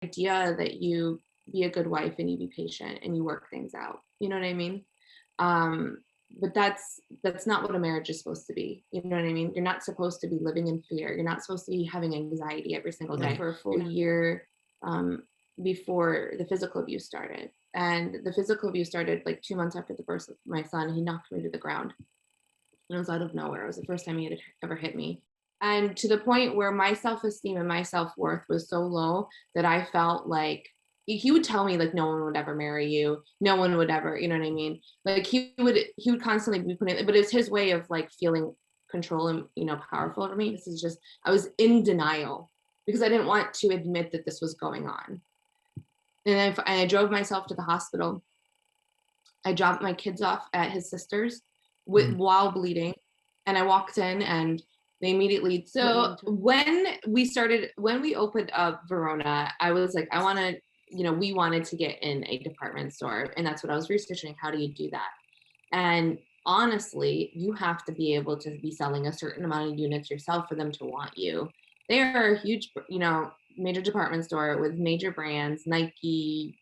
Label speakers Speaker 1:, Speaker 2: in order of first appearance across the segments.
Speaker 1: idea that you be a good wife and you be patient and you work things out. You know what I mean? Um, but that's not what a marriage is supposed to be. You know what I mean? You're not supposed to be living in fear. You're not supposed to be having anxiety every single day for a full year um, before the physical abuse started. And the physical abuse started like 2 months after the birth of my son. He knocked me to the ground. And it was out of nowhere. It was the first time he had ever hit me. And to the point where my self-esteem and my self-worth was so low that I felt like he would tell me like no one would ever marry you, no one would ever, you know what I mean? Like he would constantly be putting, but it's his way of like feeling control and powerful over me. This is just, I was in denial because I didn't want to admit that this was going on. And I drove myself to the hospital. I dropped my kids off at his sister's while bleeding, and I walked in and they immediately. So when we opened up Verona, I was like, I want to, we wanted to get in a department store, and that's what I was researching. How do you do that? And honestly, you have to be able to be selling a certain amount of units yourself for them to want you. They are a huge, major department store with major brands, Nike,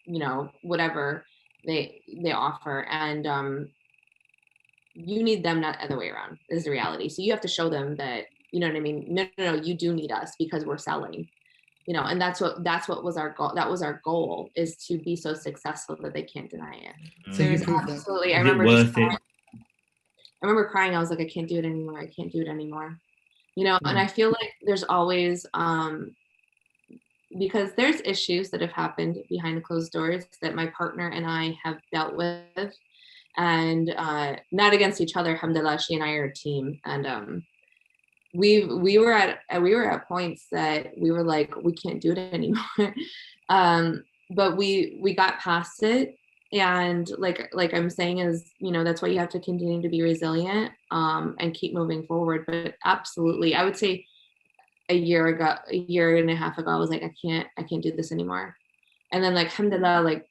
Speaker 1: whatever they offer, and you need them, not the other way around, is the reality. So you have to show them that, you know what I mean? No, you do need us because we're selling, and that's what was our goal. That was our goal, is to be so successful that they can't deny it.
Speaker 2: So you proved
Speaker 1: absolutely
Speaker 2: that.
Speaker 1: I remember just crying. I remember crying. I was like, I can't do it anymore. I can't do it anymore. And I feel like there's always because there's issues that have happened behind closed doors that my partner and I have dealt with, and not against each other. Alhamdulillah, she and I are a team, and we were at points that we were like, we can't do it anymore. But we got past it, and like I'm saying is, that's why you have to continue to be resilient and keep moving forward. But absolutely, I would say a year and a half ago, I was like, I can't do this anymore. And then like alhamdulillah, like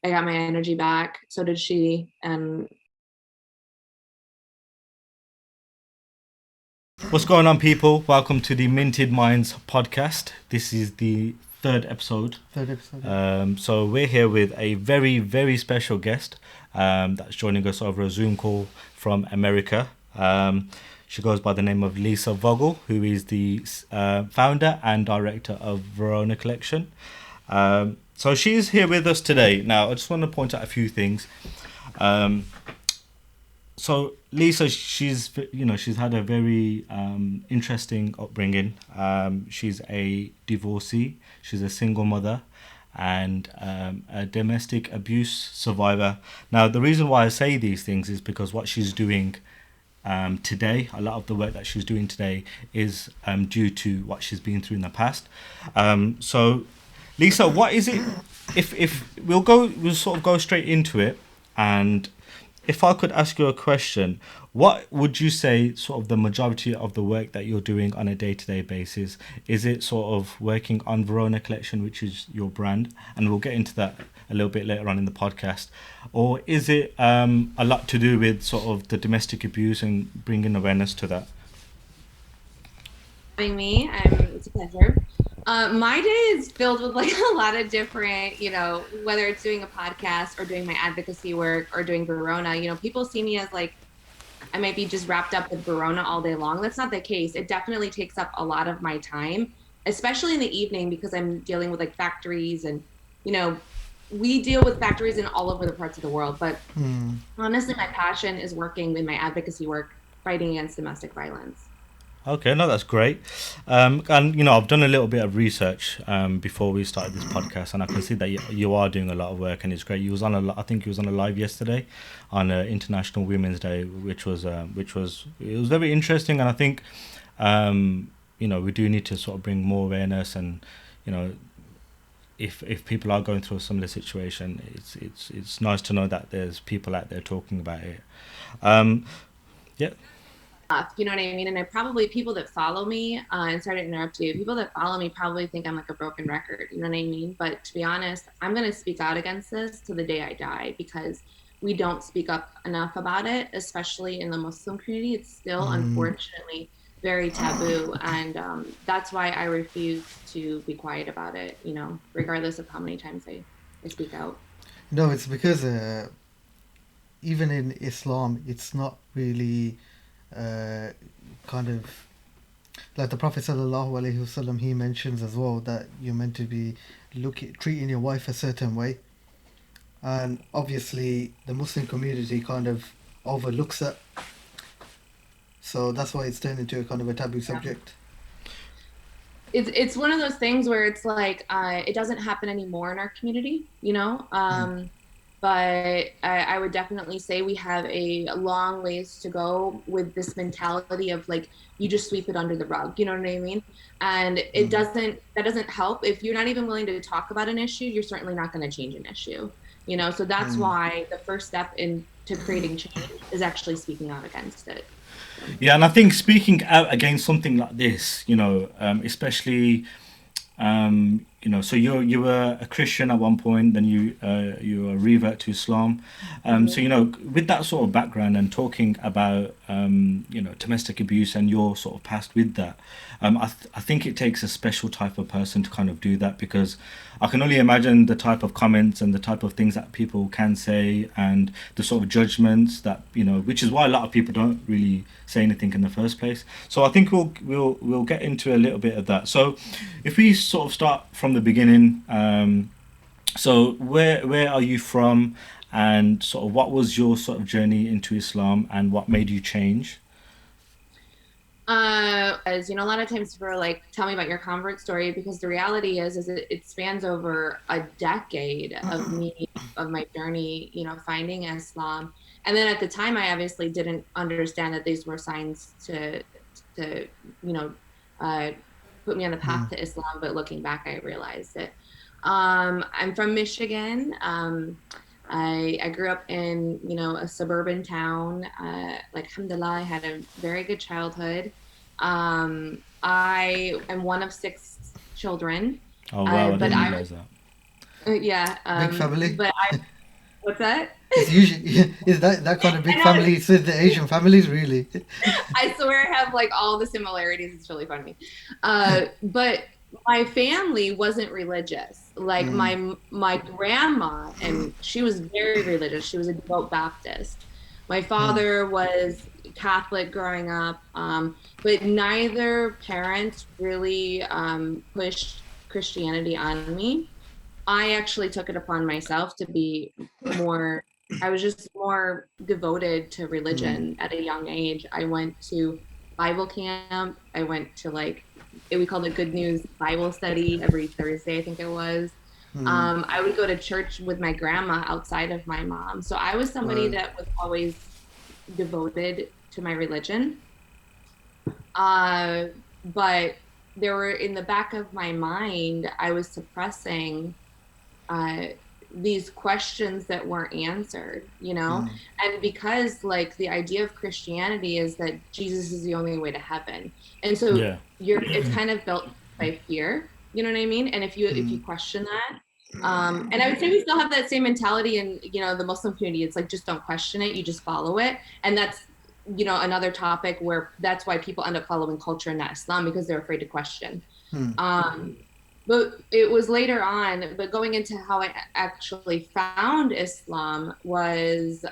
Speaker 1: I got my energy back, so did she. And
Speaker 2: What's going on, people? Welcome to the Minted Minds podcast. This is the third episode. So we're here with a very, very special guest that's joining us over a Zoom call from America. She goes by the name of Lisa Vogl, who is the founder and director of Verona Collection. So she's here with us today. Now, I just want to point out a few things. So Lisa, she's had a very interesting upbringing. She's a divorcee. She's a single mother and a domestic abuse survivor. Now, the reason why I say these things is because what she's doing today, a lot of the work that she's doing today is due to what she's been through in the past. So, Lisa, what is it? If we'll sort of go straight into it, and if I could ask you a question, what would you say sort of the majority of the work that you're doing on a day-to-day basis? Is it sort of working on Verona Collection, which is your brand, and we'll get into that a little bit later on in the podcast, or is it a lot to do with sort of the domestic abuse and bringing awareness to that?
Speaker 1: Having me, it's a pleasure. My day is filled with like a lot of different, whether it's doing a podcast or doing my advocacy work or doing Verona. People see me as like I might be just wrapped up with Verona all day long. That's not the case. It definitely takes up a lot of my time, especially in the evening, because I'm dealing with like factories, and we deal with factories in all over the parts of the world. But honestly, my passion is working in my advocacy work, fighting against domestic violence.
Speaker 2: Okay, no, that's great. And I've done a little bit of research before we started this podcast, and I can see that you are doing a lot of work, and it's great. I think you was on a live yesterday on International Women's Day, which was very interesting, and I think we do need to sort of bring more awareness, and if people are going through a similar situation, it's nice to know that there's people out there talking about it. Yeah.
Speaker 1: You know what I mean? And people that follow me, and sorry to interrupt you, people that follow me probably think I'm like a broken record, you know what I mean? But to be honest, I'm going to speak out against this to the day I die, because we don't speak up enough about it, especially in the Muslim community. It's still, unfortunately, very taboo, and that's why I refuse to be quiet about it. Regardless of how many times I speak out.
Speaker 3: No, it's because even in Islam, it's not really uh, kind of like the Prophet sallallahu alaihi wasallam. He mentions as well that you're meant to be treating your wife a certain way, and obviously the Muslim community kind of overlooks that. So that's why it's turned into a kind of a taboo subject.
Speaker 1: It's one of those things where it's like it doesn't happen anymore in our community,
Speaker 3: Mm.
Speaker 1: but I would definitely say we have a long ways to go with this mentality of like you just sweep it under the rug, you know what I mean? And
Speaker 3: Mm.
Speaker 1: that doesn't help. If you're not even willing to talk about an issue, you're certainly not going to change an issue, so that's
Speaker 3: Mm.
Speaker 1: why the first step into creating change is actually speaking out against it. So.
Speaker 2: Yeah, and I think speaking out against something like this, especially so you were a Christian at one point, then you were revert to Islam. So
Speaker 1: Mhm.
Speaker 2: with that sort of background and talking about domestic abuse and your sort of past with that, I think it takes a special type of person to kind of do that, because I can only imagine the type of comments and the type of things that people can say and the sort of judgments that which is why a lot of people don't really say anything in the first place. So I think we'll get into a little bit of that. So if we sort of start from the beginning, so where are you from, and sort of what was your sort of journey into Islam, and what made you change?
Speaker 1: As a lot of times people are like, tell me about your convert story, because the reality is it spans over a decade of my journey, finding Islam. And then at the time, I obviously didn't understand that these were signs to, you know, uh, put me on the path
Speaker 3: Mm.
Speaker 1: to Islam. But looking back, I realized it. I'm from Michigan. I grew up in, a suburban town. Like, alhamdulillah, I had a very good childhood. I am one of six children.
Speaker 2: Oh wow, I
Speaker 1: But
Speaker 2: didn't
Speaker 1: I,
Speaker 2: realize that.
Speaker 1: yeah,
Speaker 3: Big family.
Speaker 1: but what's that?
Speaker 3: It's usually is that kind of big
Speaker 1: I know,
Speaker 3: family. It's with the Asian families, really.
Speaker 1: I swear I have like all the similarities. It's really funny. But my family wasn't religious. Like
Speaker 3: Mm.
Speaker 1: my grandma, and she was very religious. She was a devout Baptist. My
Speaker 3: Mm.
Speaker 1: father was Catholic growing up, but neither parent really pushed Christianity on me. I actually took it upon myself to be more, I was just more devoted to
Speaker 3: Mm.
Speaker 1: religion at a young age. I went to Bible camp. I went to we called it Good News Bible study every Thursday, I think it was.
Speaker 3: Mm.
Speaker 1: I would go to church with my grandma outside of my mom. So I was somebody
Speaker 3: Right.
Speaker 1: that was always devoted to my religion. Uh, but there were in the back of my mind, I was suppressing uh, these questions that weren't answered,
Speaker 3: Mm.
Speaker 1: and because like the idea of Christianity is that Jesus is the only way to heaven, and so
Speaker 2: Yeah.
Speaker 1: it's kind of built by fear, you know what I mean? And if you
Speaker 3: Mm.
Speaker 1: question that, and I would say we still have that same mentality in the Muslim community. It's like just don't question it, you just follow it, and that's another topic where that's why people end up following culture and not Islam, because they're afraid to question.
Speaker 3: Mm.
Speaker 1: um, but it was later on, but going into how I actually found Islam was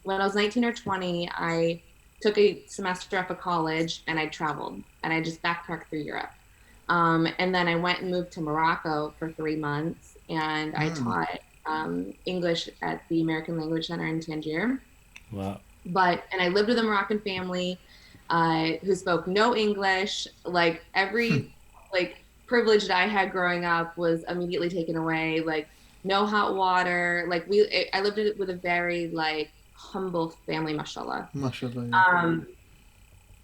Speaker 1: when I was 19 or 20. I took a semester off of college and I traveled and I just backpacked through Europe. And then I went and moved to Morocco for 3 months, and I
Speaker 3: Mm.
Speaker 1: taught English at the American Language Center in Tangier.
Speaker 2: Wow.
Speaker 1: And I lived with a Moroccan family who spoke no English. Like every privilege that I had growing up was immediately taken away. Like no hot water. I lived with a very humble family, mashallah.
Speaker 3: Mashallah. Yeah.
Speaker 1: Um,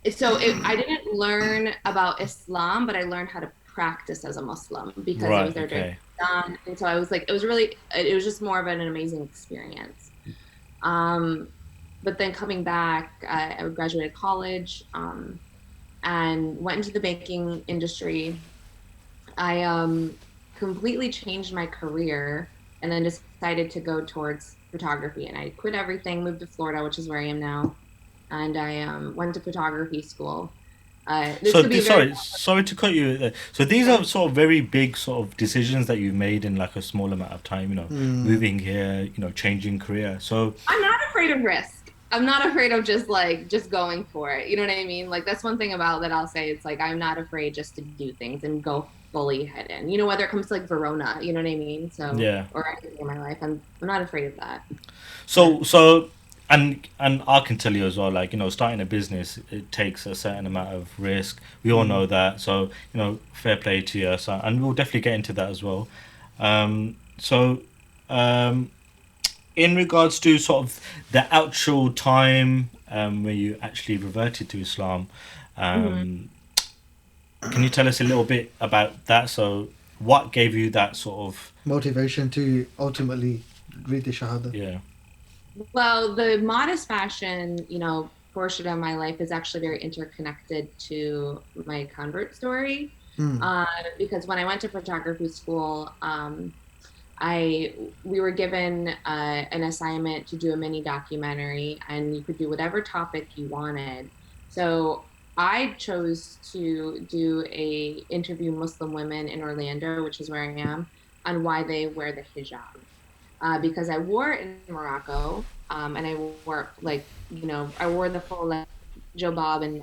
Speaker 1: I didn't learn about Islam, but I learned how to practice as a Muslim because I was
Speaker 2: Right.
Speaker 1: there during
Speaker 2: Okay.
Speaker 1: Ramadan. And so I was like, it was just more of an amazing experience. Um, but then coming back, I graduated college and went into the banking industry. I completely changed my career and then decided to go towards photography. And I quit everything, moved to Florida, which is where I am now. And I went to photography school. This could be very.
Speaker 2: Sorry to cut you there. So these are sort of very big sort of decisions that you've made in like a small amount of time. Moving here, changing career. So
Speaker 1: I'm not afraid of risk. I'm not afraid of just going for it. You know what I mean? Like that's one thing about that I'll say. It's like I'm not afraid just to do things and go fully head in. Whether it comes to like Verona, you know what I mean? So
Speaker 2: yeah.
Speaker 1: or anything in my life, I'm not afraid of that.
Speaker 2: So and I can tell you as well, like starting a business, it takes a certain amount of risk. We all know that. So fair play to you. So, and we'll definitely get into that as well. So in regards to sort of the actual time where you actually reverted to Islam, can you tell us a little bit about that? So what gave you that sort of
Speaker 3: motivation to ultimately read the Shahada?
Speaker 2: Yeah.
Speaker 1: Well, the modest fashion, portion of my life is actually very interconnected to my convert story. Because when I went to photography school, we were given an assignment to do a mini documentary, and you could do whatever topic you wanted. So I chose to interview Muslim women in Orlando, which is where I am, on why they wear the hijab. Because I wore it in Morocco, and I wore I wore the full jilbab and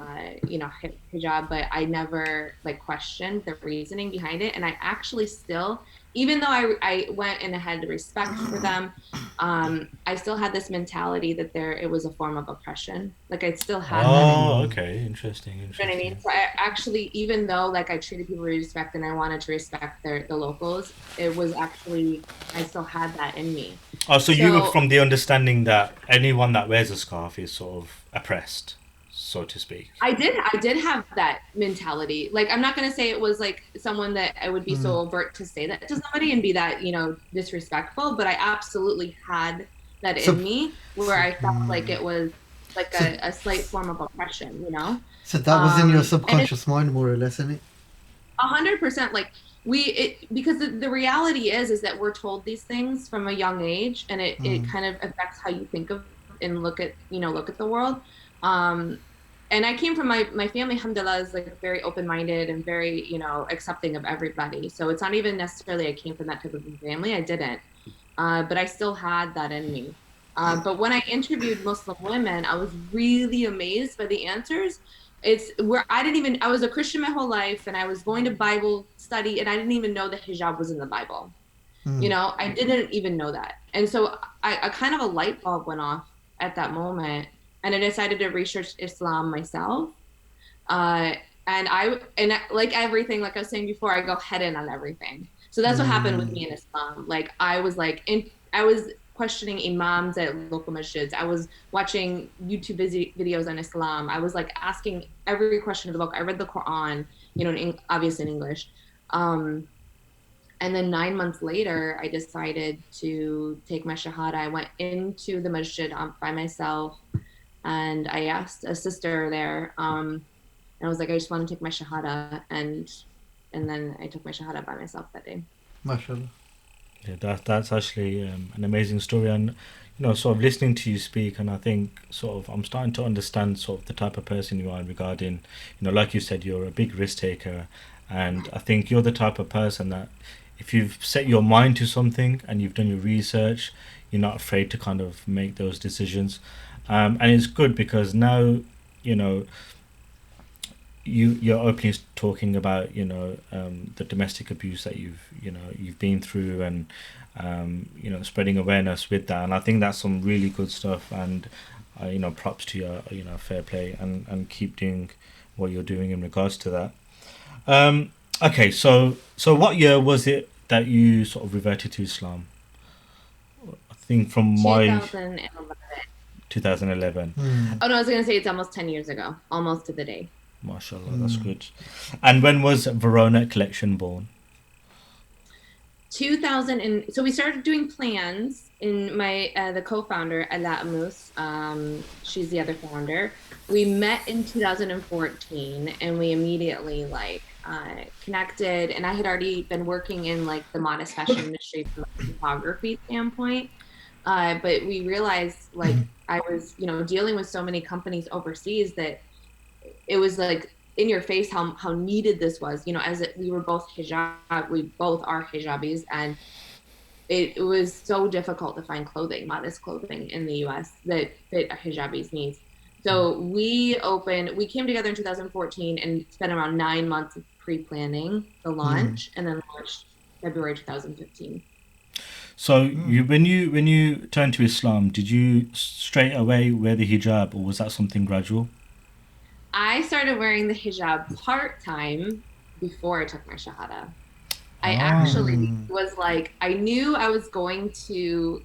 Speaker 1: hijab, but I never questioned the reasoning behind it. And I actually still, even though I went and had respect for them, I still had this mentality that it was a form of oppression. Like I still had that.
Speaker 2: Oh, okay, interesting.
Speaker 1: You know what I mean? So I actually, even though I treated people with respect and I wanted to respect the locals, it was actually I still had that in me.
Speaker 2: Oh, so you were from the understanding that anyone that wears a scarf is sort of oppressed, so to speak.
Speaker 1: I did have that mentality. Like I'm not gonna say it was like someone that I would be so overt to say that to somebody and be that disrespectful, but I absolutely had that in me where I felt like it was like a slight form of oppression.
Speaker 3: So that was in your subconscious mind, more or less, isn't it?
Speaker 1: 100%. Like because the reality is that we're told these things from a young age, and it kind of affects how you think of and look at the world. And I came from my family, alhamdulillah, is very open-minded and very accepting of everybody. So it's not even necessarily I came from that type of family. I didn't, but I still had that in me. But when I interviewed Muslim women, I was really amazed by the answers. It's where I was a Christian my whole life, and I was going to Bible study, and I didn't even know that hijab was in the Bible. I didn't even know that. And so I kind of a light bulb went off at that moment, and I decided to research Islam myself. And like everything, like I was saying before, I go head in on everything. So that's what happened with me in Islam. I was questioning imams at local masjids. I was watching YouTube videos on Islam. I was asking every question of the book. I read the Quran, obviously in English. And then 9 months later, I decided to take my shahada. I went into the masjid by myself, and I asked a sister there, and I was like, I just want to take my shahada, and then I took my shahada by myself that day.
Speaker 3: MashaAllah.
Speaker 2: Yeah, that's actually an amazing story, and sort of listening to you speak, and I think sort of I'm starting to understand sort of the type of person you are regarding, like you said, you're a big risk taker, and I think you're the type of person that if you've set your mind to something and you've done your research, you're not afraid to kind of make those decisions, and it's good because now you're openly talking about the domestic abuse that you've been through, and spreading awareness with that, and I think that's some really good stuff, and props to your fair play, and keep doing what you're doing in regards to that. Okay, so what year was it that you sort of reverted to Islam? I think from my
Speaker 1: 2011.
Speaker 2: 2011.
Speaker 1: Oh no, I was gonna say it's almost 10 years ago, almost to the day.
Speaker 2: MashaAllah, that's good. And when was Verona Collection born?
Speaker 1: 2000, so we started doing plans in my the co-founder Ala Amus, she's the other founder. We met in 2014, and we immediately connected, and I had already been working in the modest fashion industry from a photography standpoint, but we realized I was dealing with so many companies overseas that it was in your face how needed this was. You know, we were both hijab, we both are hijabis, and it was so difficult to find clothing, modest clothing in the US that fit a hijabi's needs. So we came together in 2014 and spent around 9 months of pre-planning the launch, and then launched February 2015.
Speaker 2: So when you turned to Islam, did you straight away wear the hijab, or was that something gradual?
Speaker 1: I started wearing the hijab part-time before I took my Shahada. I actually
Speaker 2: Oh.
Speaker 1: was like, I knew I was going to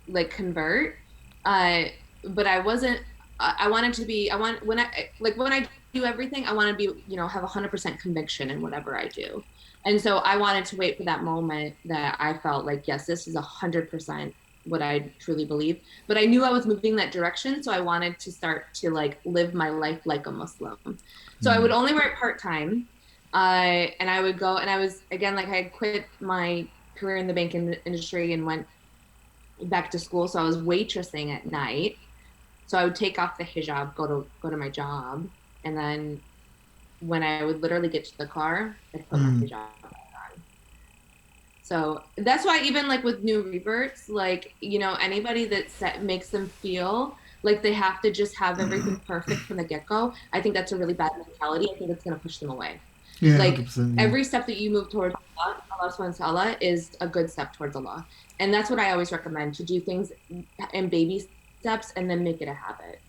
Speaker 1: like convert, uh, but I wasn't. I wanted to be. I want when I do everything, I want to be, have 100% conviction in whatever I do, and so I wanted to wait for that moment that I felt like, yes, this is 100% what I truly believe. But I knew I was moving that direction, so I wanted to start to like live my life like a Muslim. So I would only wear it part time. And I would go, and I was, again, like, I had quit my career in the banking industry and went back to school. So I was waitressing at night. So I would take off the hijab, go to my job. And then when I would literally get to the car, I'd put my hijab on. So that's why even like with new reverts, like, anybody that makes them feel like they have to just have everything perfect from the get-go, I think that's a really bad mentality. I think it's going to push them away.
Speaker 3: Yeah,
Speaker 1: Like
Speaker 3: 100%. Yeah.
Speaker 1: every step that you move towards Allah subhanahu wa ta'ala is a good step towards Allah. And that's what I always recommend, to do things in baby steps and then make it a habit.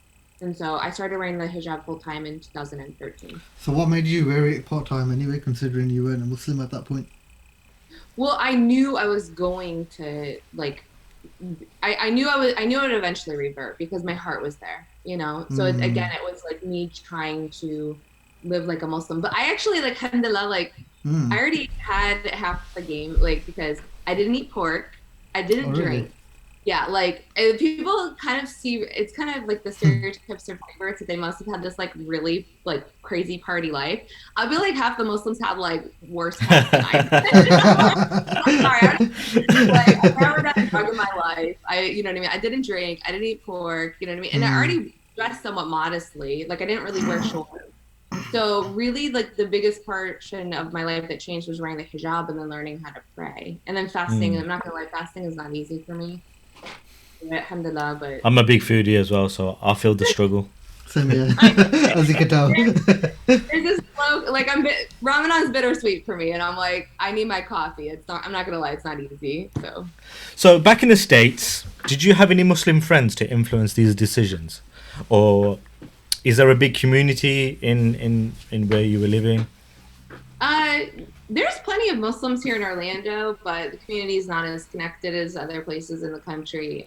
Speaker 1: And so I started wearing the hijab full time in 2013.
Speaker 3: So what made you wear it part time anyway, considering you weren't a Muslim at that point?
Speaker 1: Well, I knew I was going to like, I knew I would eventually revert because my heart was there, So again, it was like me trying to live like a Muslim. But I actually, like, alhamdulillah, like, I already had half the game, like, because I didn't eat pork, I didn't drink. Yeah, like, people kind of see, it's kind of like the stereotypes of converts that they must have had this like really like crazy party life. I feel like half the Muslims have like worse health than I did. I'm sorry, I never done a drug in my life. You know what I mean? I didn't drink, I didn't eat pork, you know what I mean? And I already dressed somewhat modestly. Like, I didn't really wear shorts. So really, like, the biggest portion of my life that changed was wearing the hijab and then learning how to pray. And then fasting. I'm not gonna lie, fasting is not easy for me. Alhamdulillah, but
Speaker 2: I'm a big foodie as well, so I feel the struggle.
Speaker 3: Same here, as you can tell.
Speaker 1: there's this like, Ramadan's bittersweet for me, and I'm like, I need my coffee. I'm not gonna lie, it's not easy.
Speaker 2: So back in the States, did you have any Muslim friends to influence these decisions, or is there a big community in where you were living?
Speaker 1: There's plenty of Muslims here in Orlando, but the community is not as connected as other places in the country.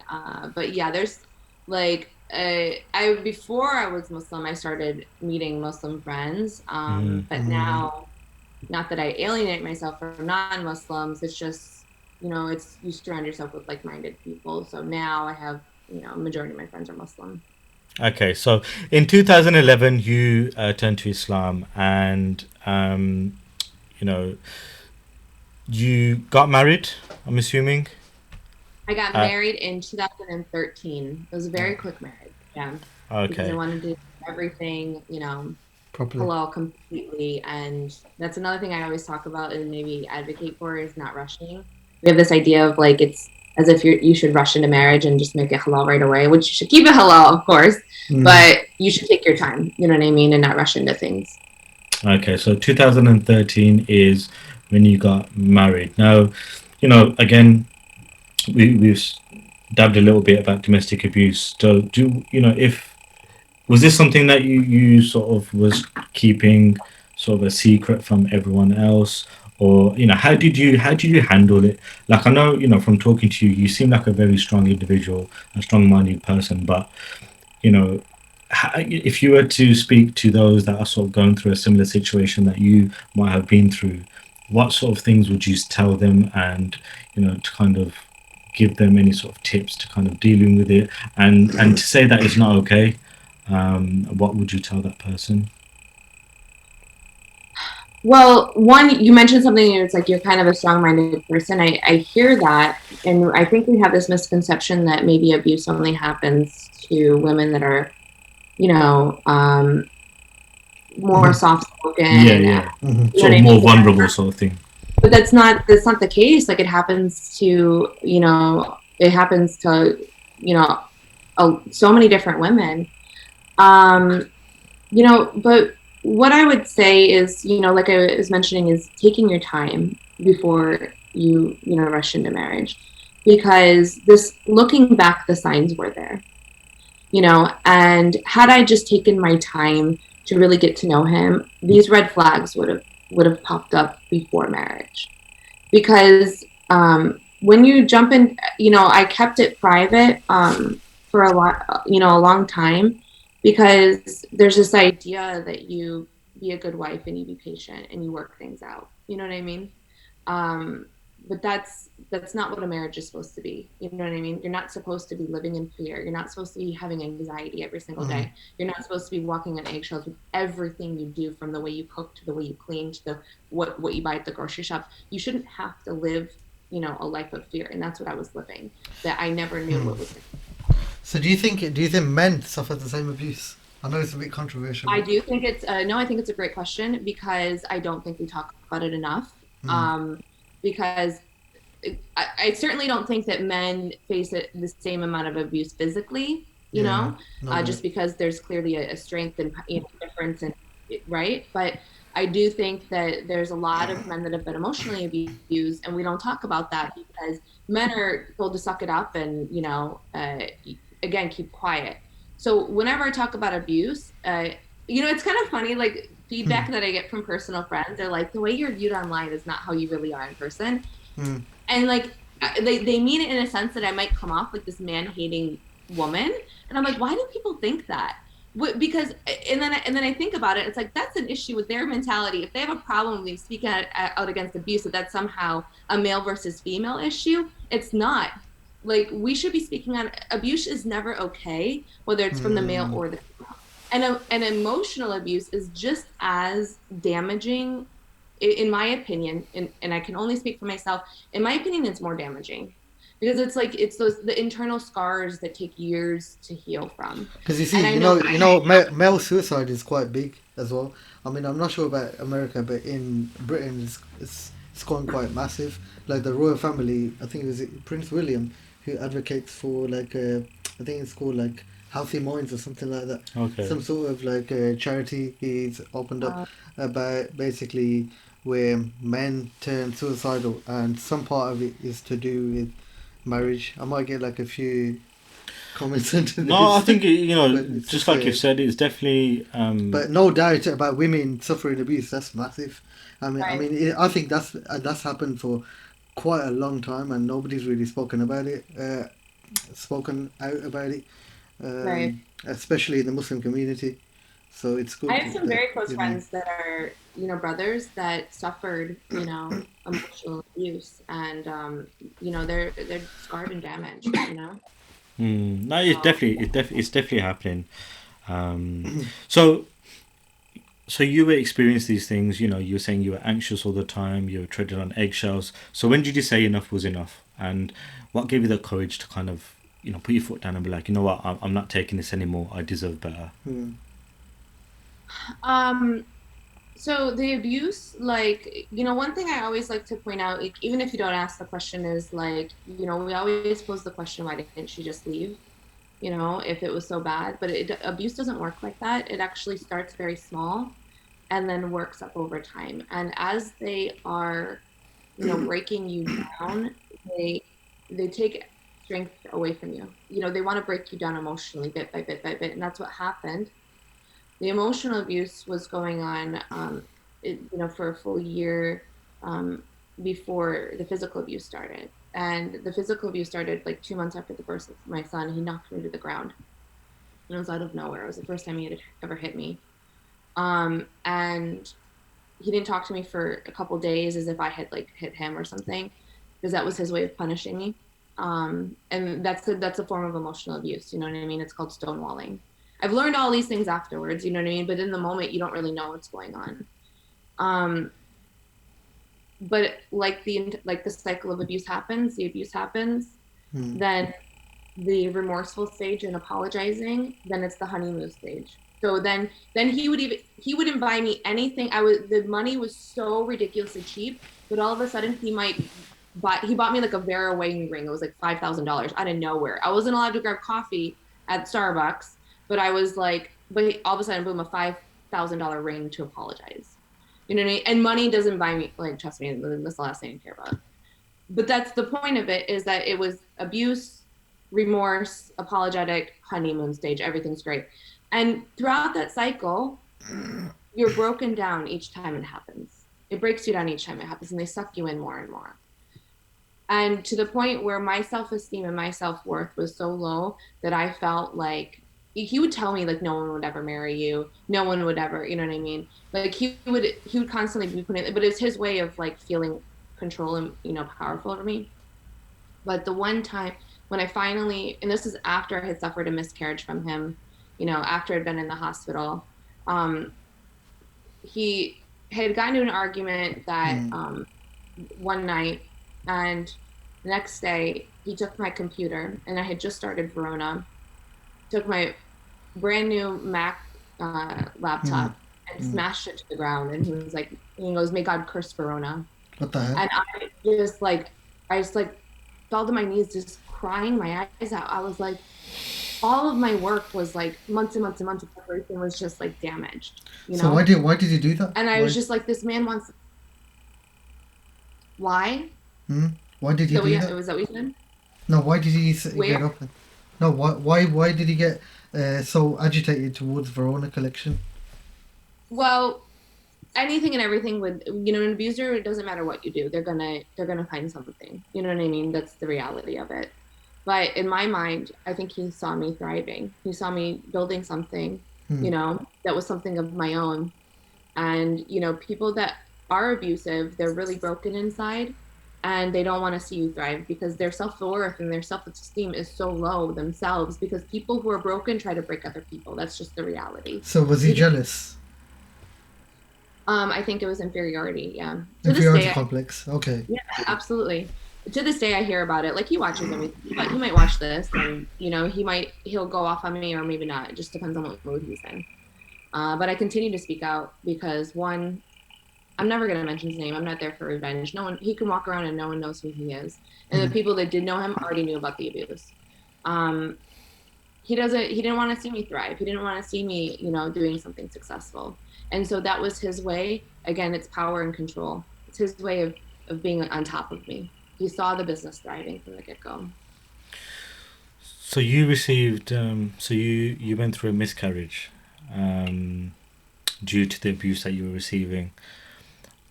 Speaker 1: But yeah, there's like, before I was Muslim, I started meeting Muslim friends. But now, not that I alienate myself from non-Muslims, it's just, it's, you surround yourself with like-minded people. So now I have, a majority of my friends are Muslim.
Speaker 2: Okay, so in 2011, you turned to Islam, and you got married, I'm assuming?
Speaker 1: I got married in 2013. It was a very quick marriage, yeah.
Speaker 2: Okay.
Speaker 1: Because I wanted to do everything,
Speaker 3: Properly.
Speaker 1: halal completely. And that's another thing I always talk about and maybe advocate for, is not rushing. We have this idea of like, it's as if you should rush into marriage and just make it halal right away, which you should keep it halal, of course, but you should take your time, you know what I mean, and not rush into things.
Speaker 2: Okay, so 2013 is when you got married. Now, again, we've dabbed a little bit about domestic abuse. So was this something that you sort of was keeping sort of a secret from everyone else, or how did you handle it? Like, I know, from talking to you, you seem like a very strong individual, a strong-minded person, but if you were to speak to those that are sort of going through a similar situation that you might have been through, what sort of things would you tell them, and to kind of give them any sort of tips to kind of dealing with it, and to say that it's not okay? What would you tell that person?
Speaker 1: Well, one, you mentioned something, it's like you're kind of a strong-minded person. I hear that, and I think we have this misconception that maybe abuse only happens to women that are, more soft spoken
Speaker 2: Yeah,
Speaker 1: and
Speaker 2: yeah.
Speaker 3: Mhm.
Speaker 1: you know
Speaker 2: Sort
Speaker 1: what
Speaker 2: of
Speaker 1: I
Speaker 2: more
Speaker 1: mean.
Speaker 2: vulnerable sort of thing.
Speaker 1: But that's not the case. Like it happens to, you know, it happens to, you know, so many different women. Um, you know, but what I would say is, you know, like I was mentioning, is taking your time before you know, rush into marriage, because this, looking back, the signs were there, you know, and had I just taken my time to really get to know him, these red flags would have popped up before marriage. Because when you jump in, you know, I kept it private for a lot, you know, a long time, because there's this idea that you be a good wife and you be patient and you work things out. You know what I mean? Um, but that's not what a marriage is supposed to be. You know what I mean? You're not supposed to be living in fear. You're not supposed to be having anxiety every single
Speaker 3: Mhm.
Speaker 1: day. You're not supposed to be walking on eggshells with everything you do, from the way you cook to the way you clean to the what you buy at the grocery shop. You shouldn't have to live, you know, a life of fear. And that's what I was living. That I never knew
Speaker 3: Mhm.
Speaker 1: what was.
Speaker 3: So do you think men suffer the same abuse? I know it's a bit controversial,
Speaker 1: I
Speaker 3: but
Speaker 1: do think it's no. I think it's a great question, because I don't think we talk about it enough.
Speaker 3: mm,
Speaker 1: Um, because I certainly don't think that men face it, the same amount of abuse physically, you
Speaker 3: yeah,
Speaker 1: know,
Speaker 3: no way.
Speaker 1: just because there's clearly a strength and, you know, difference, and right. But I do think that there's a lot of men that have been emotionally abused, and we don't talk about that, because men are told to suck it up and, you know, again, keep quiet. So whenever I talk about abuse, you know, it's kind of funny, like
Speaker 3: Mm,
Speaker 1: feedback that I get from personal friends. They're like, the way you're viewed online is not how you really are in person.
Speaker 3: mm,
Speaker 1: And like they mean it in a sense that I might come off like this man hating woman, and I'm like, why do people think that? Because and then I think about it, it's like that's an issue with their mentality. If they have a problem with me speaking out against abuse, that that's somehow a male versus female issue. It's not. Like we should be speaking on abuse is never okay, whether it's from the male
Speaker 3: mm.
Speaker 1: or the female. And emotional abuse is just as damaging, in my opinion, and I can only speak for myself. In my opinion, it's more damaging, because it's like it's those the internal scars that take years to heal from.
Speaker 3: Because you
Speaker 1: And
Speaker 3: see,
Speaker 1: I know,
Speaker 3: male suicide is quite big as well. I mean, I'm not sure about America, but in Britain, it's gone quite massive. Like the royal family, I think it was Prince William who advocates for like I think it's called like Healthy Minds or something like that.
Speaker 2: Okay.
Speaker 3: Some sort of like charity he's opened up
Speaker 1: uh,
Speaker 3: about basically where men turn suicidal, and some part of it is to do with marriage. I might get like a few comments into
Speaker 2: No, I
Speaker 3: this,
Speaker 2: think
Speaker 3: but it's
Speaker 2: just
Speaker 3: just
Speaker 2: like you've said, it's definitely
Speaker 3: but no doubt about women suffering abuse. That's massive.
Speaker 1: right.
Speaker 3: I think that's happened for quite a long time, and nobody's really spoken about it, spoken out about it,
Speaker 1: Right.
Speaker 3: especially in the Muslim community. So it's
Speaker 1: I
Speaker 3: good
Speaker 1: have some
Speaker 3: that
Speaker 1: very close
Speaker 3: you know.
Speaker 1: friends that are, you know, brothers that suffered, you know, emotional abuse, and you know, they're scarred and damaged, you know.
Speaker 2: no,
Speaker 1: So
Speaker 2: it's definitely happening. Um, so so you were experiencing these things. You know, you were saying you were anxious all the time. You were treading on eggshells. So when did you say enough was enough? And what gave you the courage to kind of, you know, put your foot down and be like, you know what, I'm not taking this anymore. I deserve better.
Speaker 3: Hmm.
Speaker 1: um so the abuse, like, you know, one thing I always like to point out, like, even if you don't ask the question, is like, you know, we always pose the question, why didn't she just leave, you know, if it was so bad. But abuse doesn't work like that. It actually starts very small and then works up over time, and as they are, you know, breaking you down, they they take strength away from you. You know, they want to break you down emotionally, bit by bit by bit, and that's what happened. The emotional abuse was going on, you know, for a full year, um, before the physical abuse started. And the physical abuse started like 2 months after the birth of my son. He knocked me to the ground, and it was out of nowhere. It was the first time he had ever hit me. And he didn't talk to me for a couple days, as if I had like hit him or something, because that was his way of punishing me. And that's a form of emotional abuse. You know what I mean? It's called stonewalling. I've learned all these things afterwards. You know what I mean? But in the moment, you don't really know what's going on. Um, but like the cycle of abuse happens, the abuse happens,
Speaker 3: Hmm.
Speaker 1: then the remorseful stage and apologizing, then it's the honeymoon stage. So then he wouldn't buy me anything. The money was so ridiculously cheap, but all of a sudden he bought me like a Vera wedding ring. It was like $5,000 out of nowhere. I wasn't allowed to grab coffee at Starbucks, but I was like, but all of a sudden, boom, a $5,000 ring to apologize. You know what I mean? And money doesn't buy me, like, trust me, that's the last thing I care about. But that's the point of it, is that it was abuse, remorse, apologetic, honeymoon stage, everything's great. And throughout that cycle, you're broken down each time it happens. It breaks you down each time it happens, and they suck you in more and more. And to the point where my self-esteem and my self-worth was so low that I felt like he would tell me like no one would ever marry you, no one would ever, you know what I mean? Like he would constantly be putting, but it's his way of like feeling control and, you know, powerful over me. But the one time when I finally, and this is after I had suffered a miscarriage from him, you know, after I'd been in the hospital, he had gotten into an argument that one night, and the next day he took my computer, and I had just started Verona, took my brand new Mac laptop and smashed it to the ground, and he goes, "May God curse Verona."
Speaker 3: What the heck?
Speaker 1: And I just like fell to my knees, just crying my eyes out. I was like, all of my work was like months and months and months of preparation was just like damaged, you know?
Speaker 3: So why did you do that?
Speaker 1: And I was just like, this man wants, why?
Speaker 3: Why did he do that?
Speaker 1: Was that what you said?
Speaker 3: No, why did he
Speaker 1: Where?
Speaker 3: get up? No, why did he get so agitated towards Verona Collection?
Speaker 1: Well, anything and everything with, you know, an abuser, it doesn't matter what you do, they're gonna find something. You know what I mean? That's the reality of it. But in my mind, I think he saw me thriving. He saw me building something, you know, that was something of my own. And, you know, people that are abusive, they're really broken inside, and they don't want to see you thrive because their self-worth and their self-esteem is so low themselves, because people who are broken try to break other people. That's just the reality.
Speaker 3: So was he jealous?
Speaker 1: I think it was inferiority, yeah.
Speaker 3: Inferiority complex. Okay.
Speaker 1: Yeah, absolutely. To this day I hear about it. Like, he watches everything, but he might watch this, and, you know, he'll go off on me, or maybe not. It just depends on what mood he's in. But I continue to speak out because, one, I'm never going to mention his name. I'm not there for revenge. No one, he can walk around and no one knows who he is. And the people that did know him already knew about the abuse. He didn't want to see me thrive. He didn't want to see me, you know, doing something successful. And so that was his way. Again, it's power and control. It's his way of being on top of me. He saw the business thriving from the get-go.
Speaker 2: So you received, so you went through a miscarriage due to the abuse that you were receiving.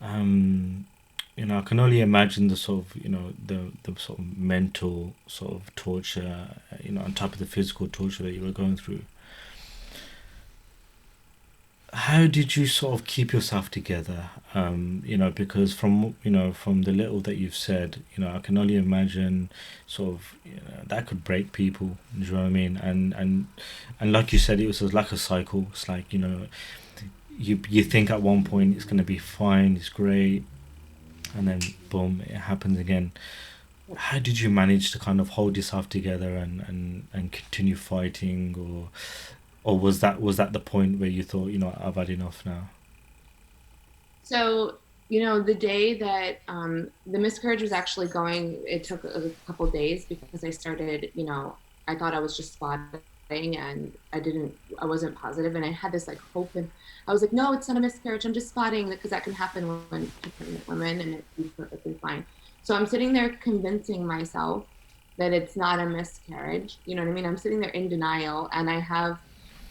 Speaker 2: You know, I can only imagine the sort of, you know, the sort of mental sort of torture, you know, on top of the physical torture that you were going through. How did you sort of keep yourself together? You know, because from the little that you've said, you know, I can only imagine sort of, you know, that could break people. Do you know what I mean? And like you said, it was like a cycle. It's like, you know, you think at one point it's going to be fine, it's great, and then boom, it happens again. How did you manage to kind of hold yourself together and continue fighting, or was that the point where you thought, you know, I've had enough now?
Speaker 1: So, you know, the day that the miscarriage was actually going, it took a couple days because I started, you know, I thought I was just spotting, and I wasn't positive, and I had this like hope, and I was like, no, it's not a miscarriage, I'm just spotting, because that can happen when pregnant women, and it's perfectly fine. So I'm sitting there convincing myself that it's not a miscarriage. You know what I mean? I'm sitting there in denial, and I have,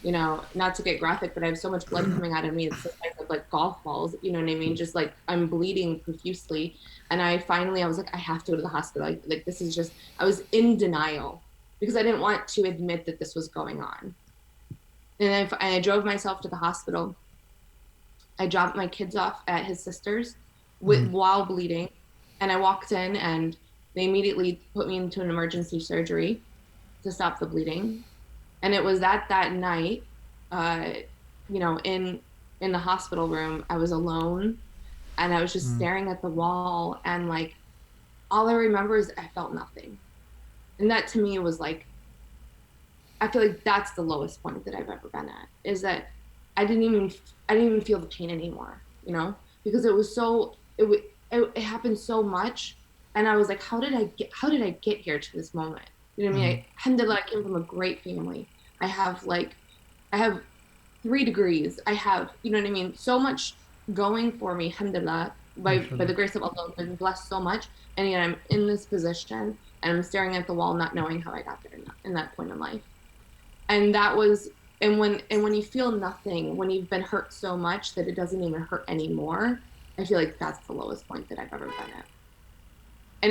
Speaker 1: you know, not to get graphic, but I have so much blood coming out of me. It's like golf balls, you know what I mean? Just like I'm bleeding profusely. And I was like, I have to go to the hospital. Like this is just, I was in denial because I didn't want to admit that this was going on. And I drove myself to the hospital. I dropped my kids off at his sister's while bleeding. And I walked in, and they immediately put me into an emergency surgery to stop the bleeding. And it was that night, you know, in the hospital room, I was alone, and I was just staring at the wall, and like, all I remember is I felt nothing. And that to me was like, I feel like that's the lowest point that I've ever been at, is that I didn't even feel the pain anymore, because it was so it happened so much, and I was like, how did I get here to this moment? You know what I mean? Alhamdulillah, I came from a great family. I have 3 degrees. I have, you know what I mean? So much going for me, alhamdulillah, by the grace of Allah, I've been blessed so much. And yet I'm in this position and I'm staring at the wall, not knowing how I got there in that point in life. And that was, and when you feel nothing, when you've been hurt so much that it doesn't even hurt anymore, I feel like that's the lowest point that I've ever been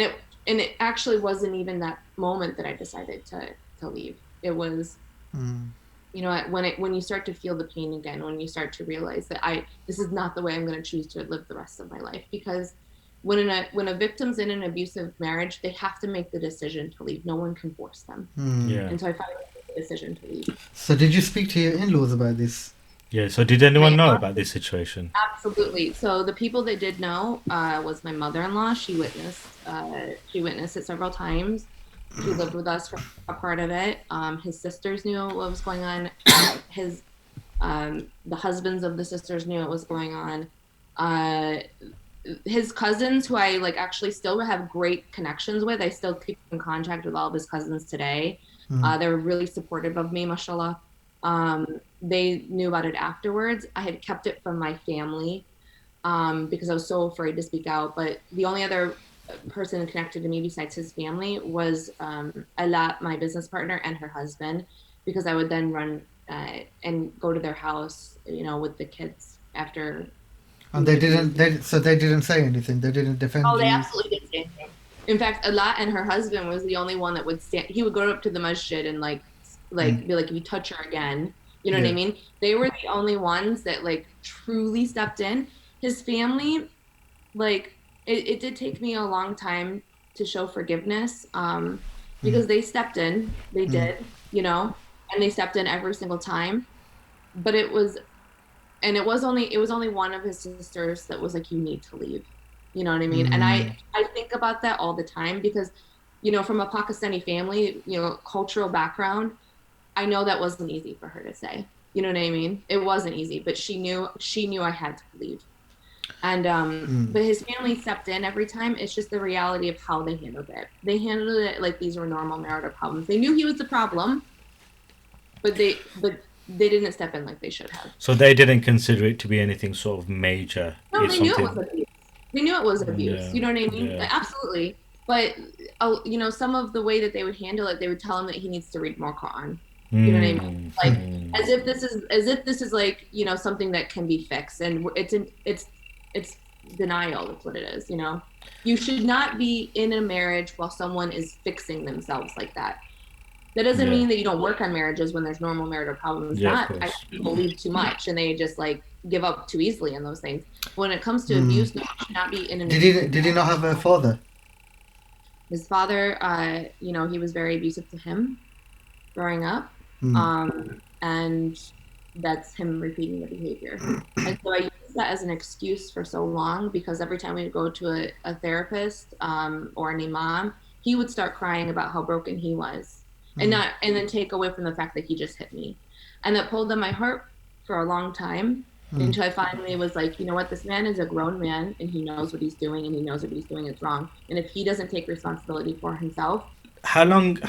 Speaker 1: at. And it actually wasn't even that moment that I decided to leave. It was, when you start to feel the pain again, when you start to realize that this is not the way I'm going to choose to live the rest of my life. Because when a victim's in an abusive marriage, they have to make the decision to leave. No one can force them.
Speaker 2: Yeah.
Speaker 1: And so I finally made the decision to leave.
Speaker 3: So did you speak to your in-laws about this?
Speaker 2: Yeah. So did anyone know about this situation?
Speaker 1: Absolutely. So the people that did know was my mother-in-law. She witnessed it several times. He lived with us for a part of it. His sisters knew what was going on. The husbands of the sisters knew what was going on. His cousins, who I actually still have great connections with, I still keep in contact with all of his cousins today. They were really supportive of me, mashallah. They knew about it afterwards. I had kept it from my family because I was so afraid to speak out. But the only other person connected to me besides his family was Ala, my business partner, and her husband, because I would then run and go to their house, with the kids after.
Speaker 3: And they didn't say anything. They didn't defend you.
Speaker 1: Oh, they absolutely didn't say anything. In fact, Ala and her husband was the only one that would stand. He would go up to the masjid and be like, if you touch her again, you know what I mean? They were the only ones that truly stepped in. His family, it did take me a long time to show forgiveness because they stepped in. They did, and they stepped in every single time. But it was only one of his sisters that was like, you need to leave. You know what I mean? And I think about that all the time because, from a Pakistani family, cultural background, I know that wasn't easy for her to say. You know what I mean? It wasn't easy, but she knew I had to leave. And but his family stepped in every time. It's just the reality of how they handled it. They handled it like these were normal marital problems. They knew he was the problem, but they didn't step in like they should have.
Speaker 2: So they didn't consider it to be anything sort of major.
Speaker 1: No, they knew it was abuse. They knew it was abuse.
Speaker 2: Yeah.
Speaker 1: You know what I mean?
Speaker 2: Yeah.
Speaker 1: Absolutely. But some of the way that they would handle it, they would tell him that he needs to read more Quran. You know what I mean? As if this is something that can be fixed, and it's denial. That's what it is. You should not be in a marriage while someone is fixing themselves like that. That doesn't mean that you don't work on marriages when there's normal marital problems. I people leave too much and they just give up too easily in those things. When it comes to abuse, no, you should not be in an.
Speaker 3: Did he not have a father?
Speaker 1: His father, he was very abusive to him growing up. And that's him repeating the behavior. And so I used that as an excuse for so long because every time we would go to a therapist or an imam, he would start crying about how broken he was. And then take away from the fact that he just hit me. And that pulled on my heart for a long time until I finally was like, you know what, this man is a grown man and he knows what he's doing and he knows what he's doing is wrong. And if he doesn't take responsibility for himself.
Speaker 2: How long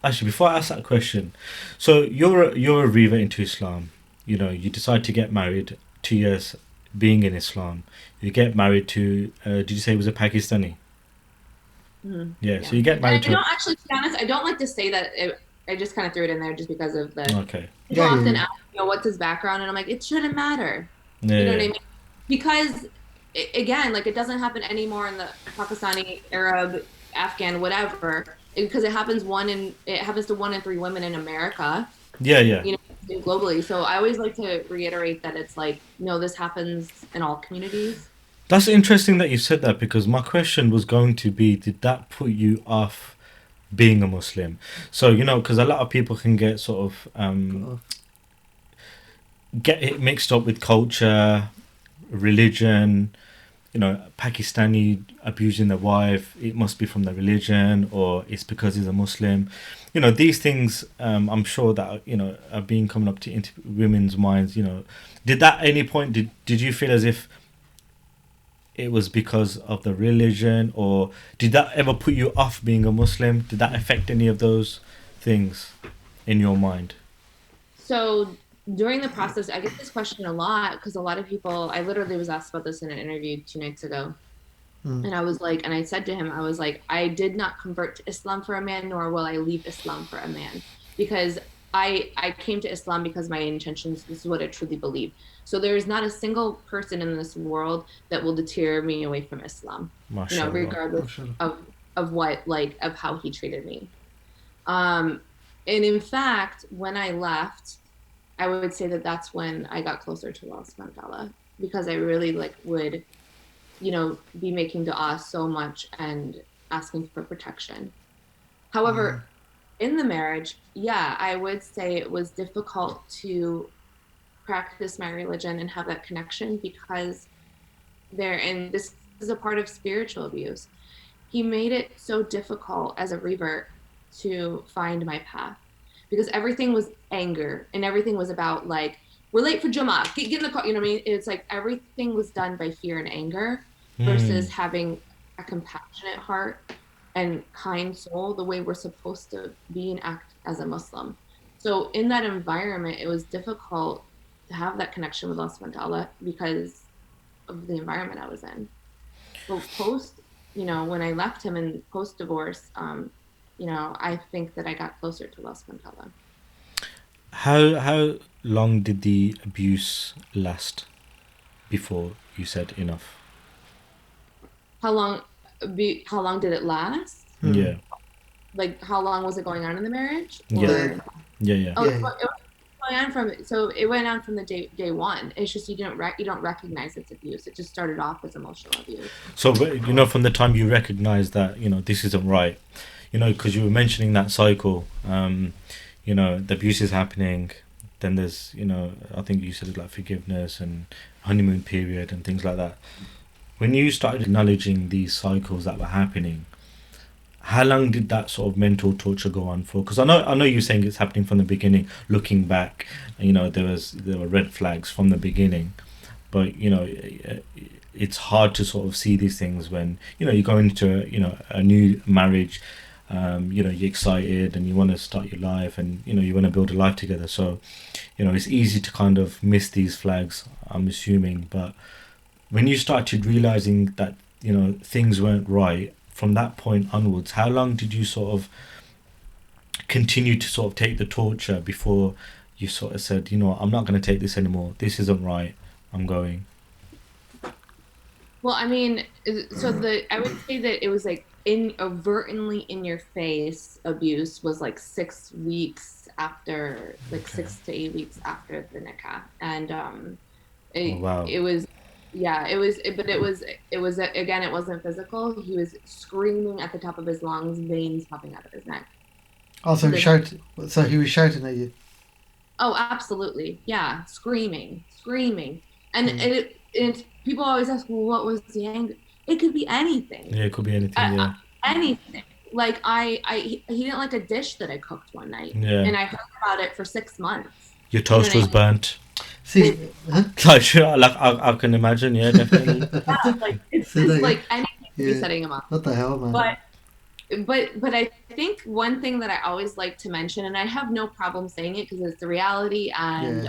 Speaker 2: actually, before I ask that question, so you're a revert into Islam. You decide to get married 2 years being in Islam. You get married to did you say it was a Pakistani? Yeah, so you get married to.
Speaker 1: Actually, to be honest, I don't like to say that. I just kind of threw it in there just because of the.
Speaker 2: Okay.
Speaker 1: People often ask, what's his background, and I'm like, it shouldn't matter.
Speaker 2: Yeah.
Speaker 1: You know what I mean? Because again, it doesn't happen anymore in the Pakistani, Arab, Afghan, whatever, because it happens to 1 in 3 women in America.
Speaker 2: Yeah.
Speaker 1: Globally. So I always like to reiterate that it's this happens in all communities.
Speaker 2: That's interesting that you said that because my question was going to be, did that put you off being a Muslim? So, because a lot of people can get sort of get it mixed up with culture, religion, Pakistani abusing their wife, it must be from the religion, or it's because he's a Muslim. These things, I'm sure that, are being coming up into women's minds. Did that at any point, did you feel as if it was because of the religion, or did that ever put you off being a Muslim? Did that affect any of those things in your mind?
Speaker 1: So during the process, I get this question a lot because a lot of people, I literally was asked about this in an interview 2 nights ago. And I was like, and I said to him, I was like, I did not convert to Islam for a man, nor will I leave Islam for a man, because I came to Islam because my intentions, this is what I truly believe. So there is not a single person in this world that will deter me away from Islam,
Speaker 2: Mashallah.
Speaker 1: regardless of what, like, of how he treated me. And in fact, when I left, I would say that that's when I got closer to Allah subhanahu wa ta'ala, because I really would, be making dua so much and asking for protection. However, in the marriage, yeah, I would say it was difficult to practice my religion and have that connection because and this is a part of spiritual abuse. He made it so difficult as a revert to find my path because everything was anger and everything was about like, we're late for Jummah, get in the car, you know what I mean? It's like everything was done by fear and anger versus having a compassionate heart and kind soul the way we're supposed to be and act as a Muslim. So in that environment, it was difficult to have that connection with Allah subhanahu wa ta'ala because of the environment I was in. But post, when I left him and post divorce, I think that I got closer to Allah subhanahu wa ta'ala.
Speaker 2: How long did the abuse last before you said enough?
Speaker 1: How long did it last?
Speaker 2: Yeah.
Speaker 1: Like how long was it going on in the marriage?
Speaker 2: Yeah. Yeah.
Speaker 1: Oh, it was going on it went on from the day one. It's just you don't recognize it's abuse. It just started off as emotional abuse.
Speaker 2: So from the time you recognize that this isn't right, because you were mentioning that cycle, the abuse is happening, then there's I think you said it like forgiveness and honeymoon period and things like that. When you started acknowledging these cycles that were happening, how long did that sort of mental torture go on for? Because I know you're saying it's happening from the beginning. Looking back, there were red flags from the beginning, but it's hard to sort of see these things when you go into a new marriage. You're excited and you want to start your life and you want to build a life together. So it's easy to kind of miss these flags, I'm assuming. But when you started realizing that things weren't right from that point onwards, how long did you sort of continue to sort of take the torture before you sort of said, I'm not going to take this anymore, this isn't right, I'm going?
Speaker 1: Well, I mean, I would say that it was like overtly in your face abuse was like 6 weeks after, like 6 to 8 weeks after the nikah, and
Speaker 2: wow.
Speaker 1: It was, yeah, but it was again, it wasn't physical. He was screaming at the top of his lungs, veins popping out of his neck.
Speaker 3: Oh, so he was shouting at you.
Speaker 1: Oh, absolutely, yeah, screaming, and it's people always ask, well, what was the anger? It could be anything.
Speaker 2: Yeah, it could be anything. Yeah,
Speaker 1: anything. Like he didn't like a dish that I cooked one night, and I heard about it for 6 months.
Speaker 2: Your toast was burnt.
Speaker 3: See,
Speaker 2: I can imagine. Yeah, definitely.
Speaker 1: Yeah, like it's just like anything to be setting him up.
Speaker 3: What the hell, man?
Speaker 1: But I think one thing that I always like to mention, and I have no problem saying it because it's the reality, and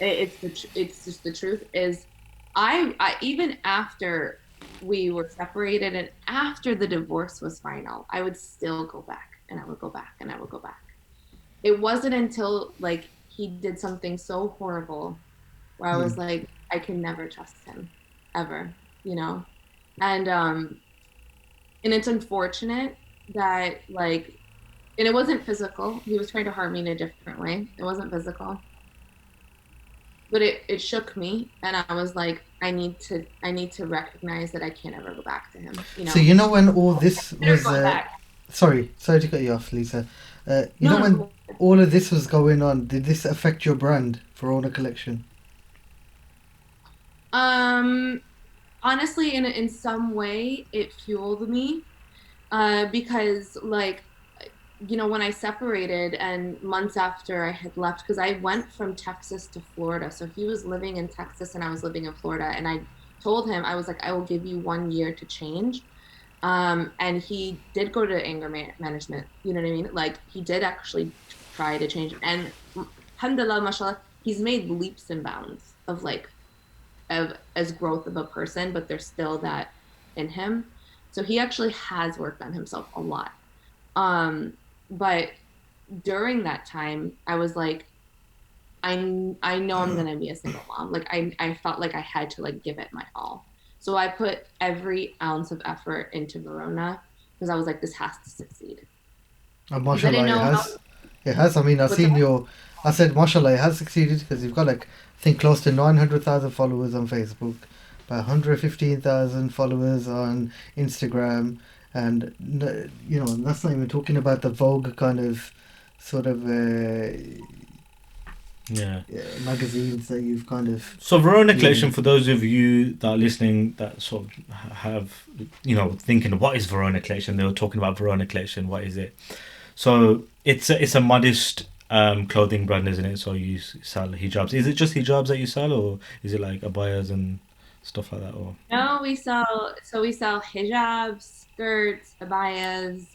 Speaker 1: it's just the truth, is I even after we were separated and after the divorce was final, I would still go back and I would go back and I would go back. It wasn't until like he did something so horrible where I was like, I can never trust him ever, and it's unfortunate that like, and it wasn't physical. He was trying to harm me in a different way. It wasn't physical, but it shook me, and I was like, I need to recognize that I can't ever go back to him.
Speaker 3: So when all this was, sorry to cut you off, Lisa. When all of this was going on, did this affect your brand, Verona Collection?
Speaker 1: honestly, in some way, it fueled me, because like, when I separated and months after I had left, because I went from Texas to Florida. So he was living in Texas and I was living in Florida. And I told him, I was like, I will give you 1 year to change. And he did go to anger management. You know what I mean? Like he did actually try to change. And alhamdulillah, mashallah, he's made leaps and bounds of like, of as growth of a person, but there's still that in him. So he actually has worked on himself a lot. Um, but during that time, I was like, I know I'm gonna be a single mom. Like I felt like I had to like give it my all. So I put every ounce of effort into Verona because I was like, this has to succeed.
Speaker 3: And
Speaker 1: Because I didn't
Speaker 3: mashallah, it
Speaker 1: know how.
Speaker 3: has. It has. I mean, I've
Speaker 1: What's
Speaker 3: seen
Speaker 1: that?
Speaker 3: your. I said, mashallah, it has succeeded because you've got like, I think close to 900,000 followers on Facebook, about 115,000 followers on Instagram, and that's not even talking about the Vogue kind of sort of
Speaker 2: Yeah.
Speaker 3: magazines that you've kind of
Speaker 2: So Verona
Speaker 3: been
Speaker 2: Collection,
Speaker 3: in.
Speaker 2: for those of you that are listening that sort of have, thinking, what is Verona Collection? They were talking about Verona Collection. What is it? So it's a modest clothing brand, isn't it? So you sell hijabs. Is it just hijabs that you sell, or is it like abayas and stuff like that? Or
Speaker 1: No, we sell hijabs, skirts, abayas,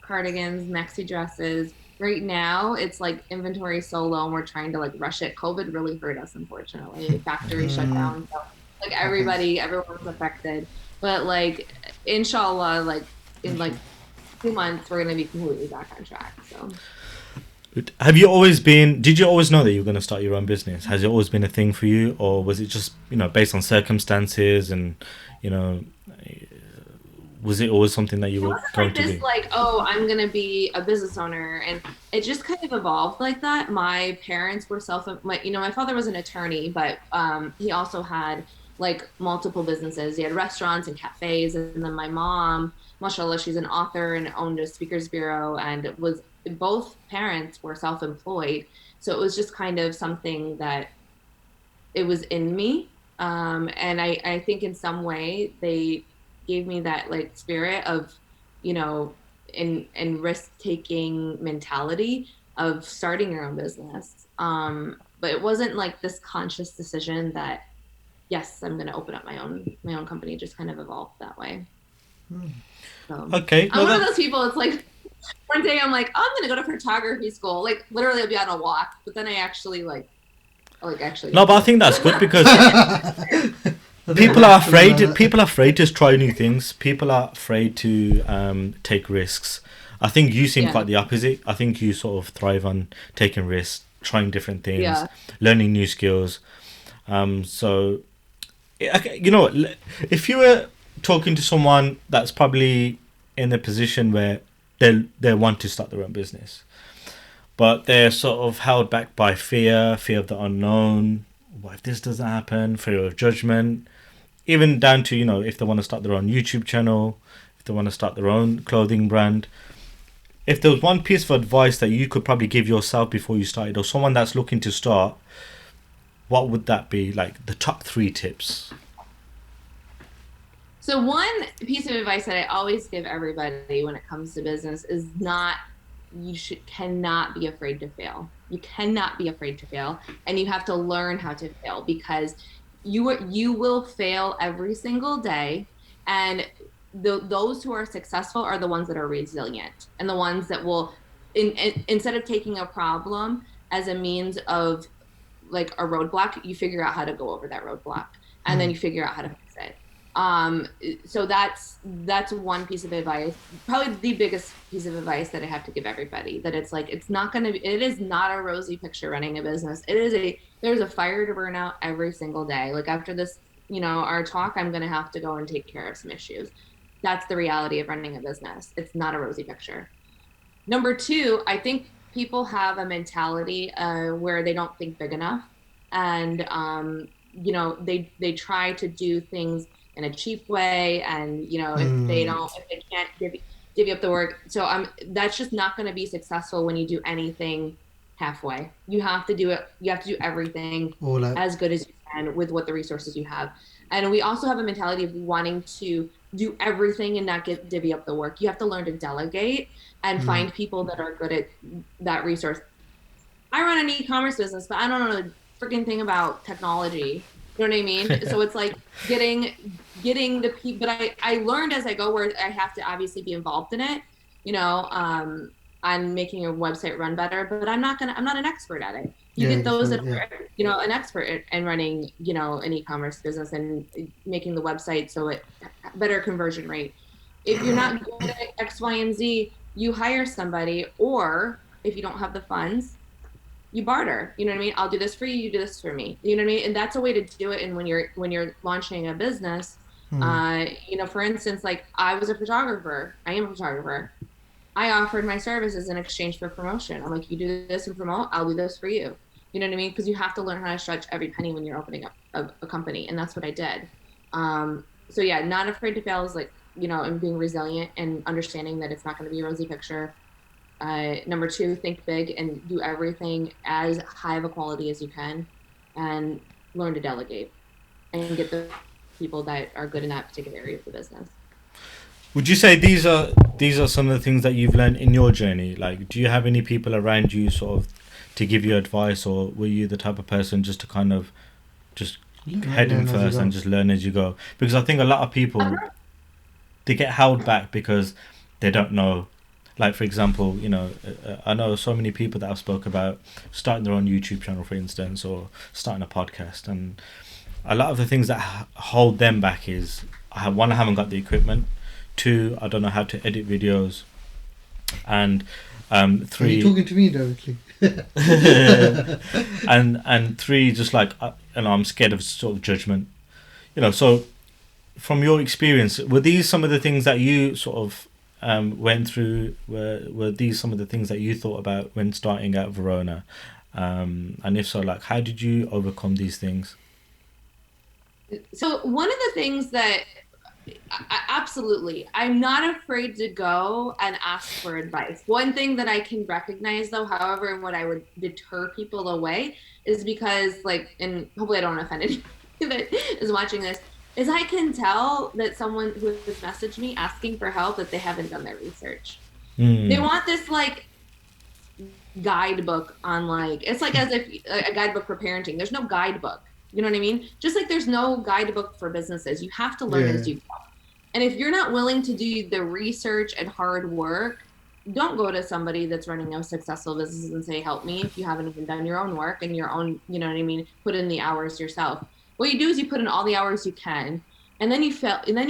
Speaker 1: cardigans, maxi dresses. Right now, it's like inventory so low, and we're trying to like rush it. COVID really hurt us, unfortunately. Factory shut
Speaker 3: Mm,
Speaker 1: down, so like
Speaker 3: happens.
Speaker 1: everyone's affected. But like, inshallah, like in like 2 months, we're gonna be completely back on track. So.
Speaker 2: have you always been? Did you always know that you were going to start your own business? Has it always been a thing for you, or was it just based on circumstances and you know was it always something that you
Speaker 1: It
Speaker 2: were
Speaker 1: wasn't
Speaker 2: going
Speaker 1: like
Speaker 2: to
Speaker 1: this,
Speaker 2: do?
Speaker 1: like, oh, I'm gonna be a business owner, and it just kind of evolved like that. My parents were my father was an attorney, but he also had like multiple businesses. He had restaurants and cafes, and then my mom, mashallah, she's an author and owned a speakers bureau, and was both parents were self-employed, so it was just kind of something that it was in me. And I think in some way they gave me that like spirit of, you know, and risk taking mentality of starting your own business. But it wasn't like this conscious decision that yes, I'm going to open up my own company. It just kind of evolved that way. So
Speaker 2: Okay,
Speaker 1: I'm
Speaker 2: no,
Speaker 1: one of those
Speaker 2: that's
Speaker 1: people. It's like one day I'm like, oh, I'm going to go to photography school. Like literally, I'll be on a walk, but then I actually like actually
Speaker 2: no,
Speaker 1: don't
Speaker 2: but I
Speaker 1: do
Speaker 2: think that's good because
Speaker 3: I think a lot of people are like that.
Speaker 2: people are afraid to try new things. People are afraid to take risks. I think you seem
Speaker 1: Yeah,
Speaker 2: quite the opposite. I think you sort of thrive on taking risks, trying different things,
Speaker 1: yeah.
Speaker 2: learning new skills. So okay, you know what? If you were talking to someone that's probably in a position where they want to start their own business, but they're sort of held back by fear of the unknown. What if this doesn't happen? Fear of judgment, even down to if they want to start their own YouTube channel, if they want to start their own clothing brand. If there was one piece of advice that you could probably give yourself before you started, or someone that's looking to start, what would that be? Like the top three tips.
Speaker 1: So one piece of advice that I always give everybody when it comes to business is not you should cannot be afraid to fail. You cannot be afraid to fail, and you have to learn how to fail because you will fail every single day, and those who are successful are the ones that are resilient and the ones that will instead of taking a problem as a means of like a roadblock, you figure out how to go over that roadblock and then
Speaker 3: Mm,
Speaker 1: you figure out how to fix it. So that's one piece of advice, probably the biggest piece of advice that I have to give everybody, that it's like it is not a rosy picture running a business. There's a fire to burn out every single day. Like after this, our talk, I'm gonna have to go and take care of some issues. That's the reality of running a business. It's not a rosy picture. Number two, I think people have a mentality where they don't think big enough, and they try to do things in a cheap way, and
Speaker 3: mm,
Speaker 1: if they can't divvy up the work, so that's just not going to be successful when you do anything halfway. You have to do it. You have to do everything
Speaker 3: all out.
Speaker 1: as good as you can with what the resources you have. And we also have a mentality of wanting to do everything and not divvy up the work. You have to learn to delegate and find people that are good at that resource. I run an e-commerce business, but I don't know the freaking thing about technology. You know what I mean? So it's like getting the people, but I learned as I go where I have to obviously be involved in it, you know, on making a website run better, but I'm not an expert at it. You
Speaker 3: Yeah,
Speaker 1: get those that
Speaker 3: yeah.
Speaker 1: are, you know, an expert in running, you know, an e-commerce business and making the website so it better conversion rate. If you're not good at X, Y, and Z, you hire somebody, or if you don't have the funds, you barter. You know what I mean? I'll do this for you, you do this for me. You know what I mean? And that's a way to do it. And when you're launching a business, you know, for instance, like I was a photographer, I am a photographer. I offered my services in exchange for promotion. I'm like, you do this and promote, I'll do this for you. You know what I mean? Because you have to learn how to stretch every penny when you're opening up a company, and that's what I did. So yeah, not afraid to fail is like, you know, and being resilient and understanding that it's not going to be a rosy picture. Number two, think big and do everything as high of a quality as you can, and learn to delegate and get the people that are good in that particular area of the business.
Speaker 2: Would you say these are some of the things that you've learned in your journey? Like, do you have any people around you sort of to give you advice, or were you the type of person just to kind of just head in first and just learn as you go? Because I think a lot of people, they get held back because they don't know. Like, for example, you know, I know so many people that I've spoke about starting their own YouTube channel, for instance, or starting a podcast, and a lot of the things that hold them back is one, I haven't got the equipment. Two, I don't know how to edit videos, and three.
Speaker 3: Are you talking to me directly?
Speaker 2: and three, just like you know, I'm scared of sort of judgment. You know, so from your experience, were these some of the things that you sort of went through? Were these some of the things that you thought about when starting at Verona? And if so, like, how did you overcome these things?
Speaker 1: So one of the things that absolutely, I'm not afraid to go and ask for advice. One thing that I can recognize though, however, and what I would deter people away is because like, and hopefully I don't offend anybody that is watching this, is I can tell that someone who has messaged me asking for help that they haven't done their research. They want this like guidebook on like, it's like as if a guidebook for parenting. There's no guidebook. You know what I mean? Just like there's no guidebook for businesses. You have to learn as you go. And if you're not willing to do the research and hard work, don't go to somebody that's running a successful business and say, help me, if you haven't even done your own work and your own, you know what I mean? Put in the hours yourself. What you do is you put in all the hours you can, and then you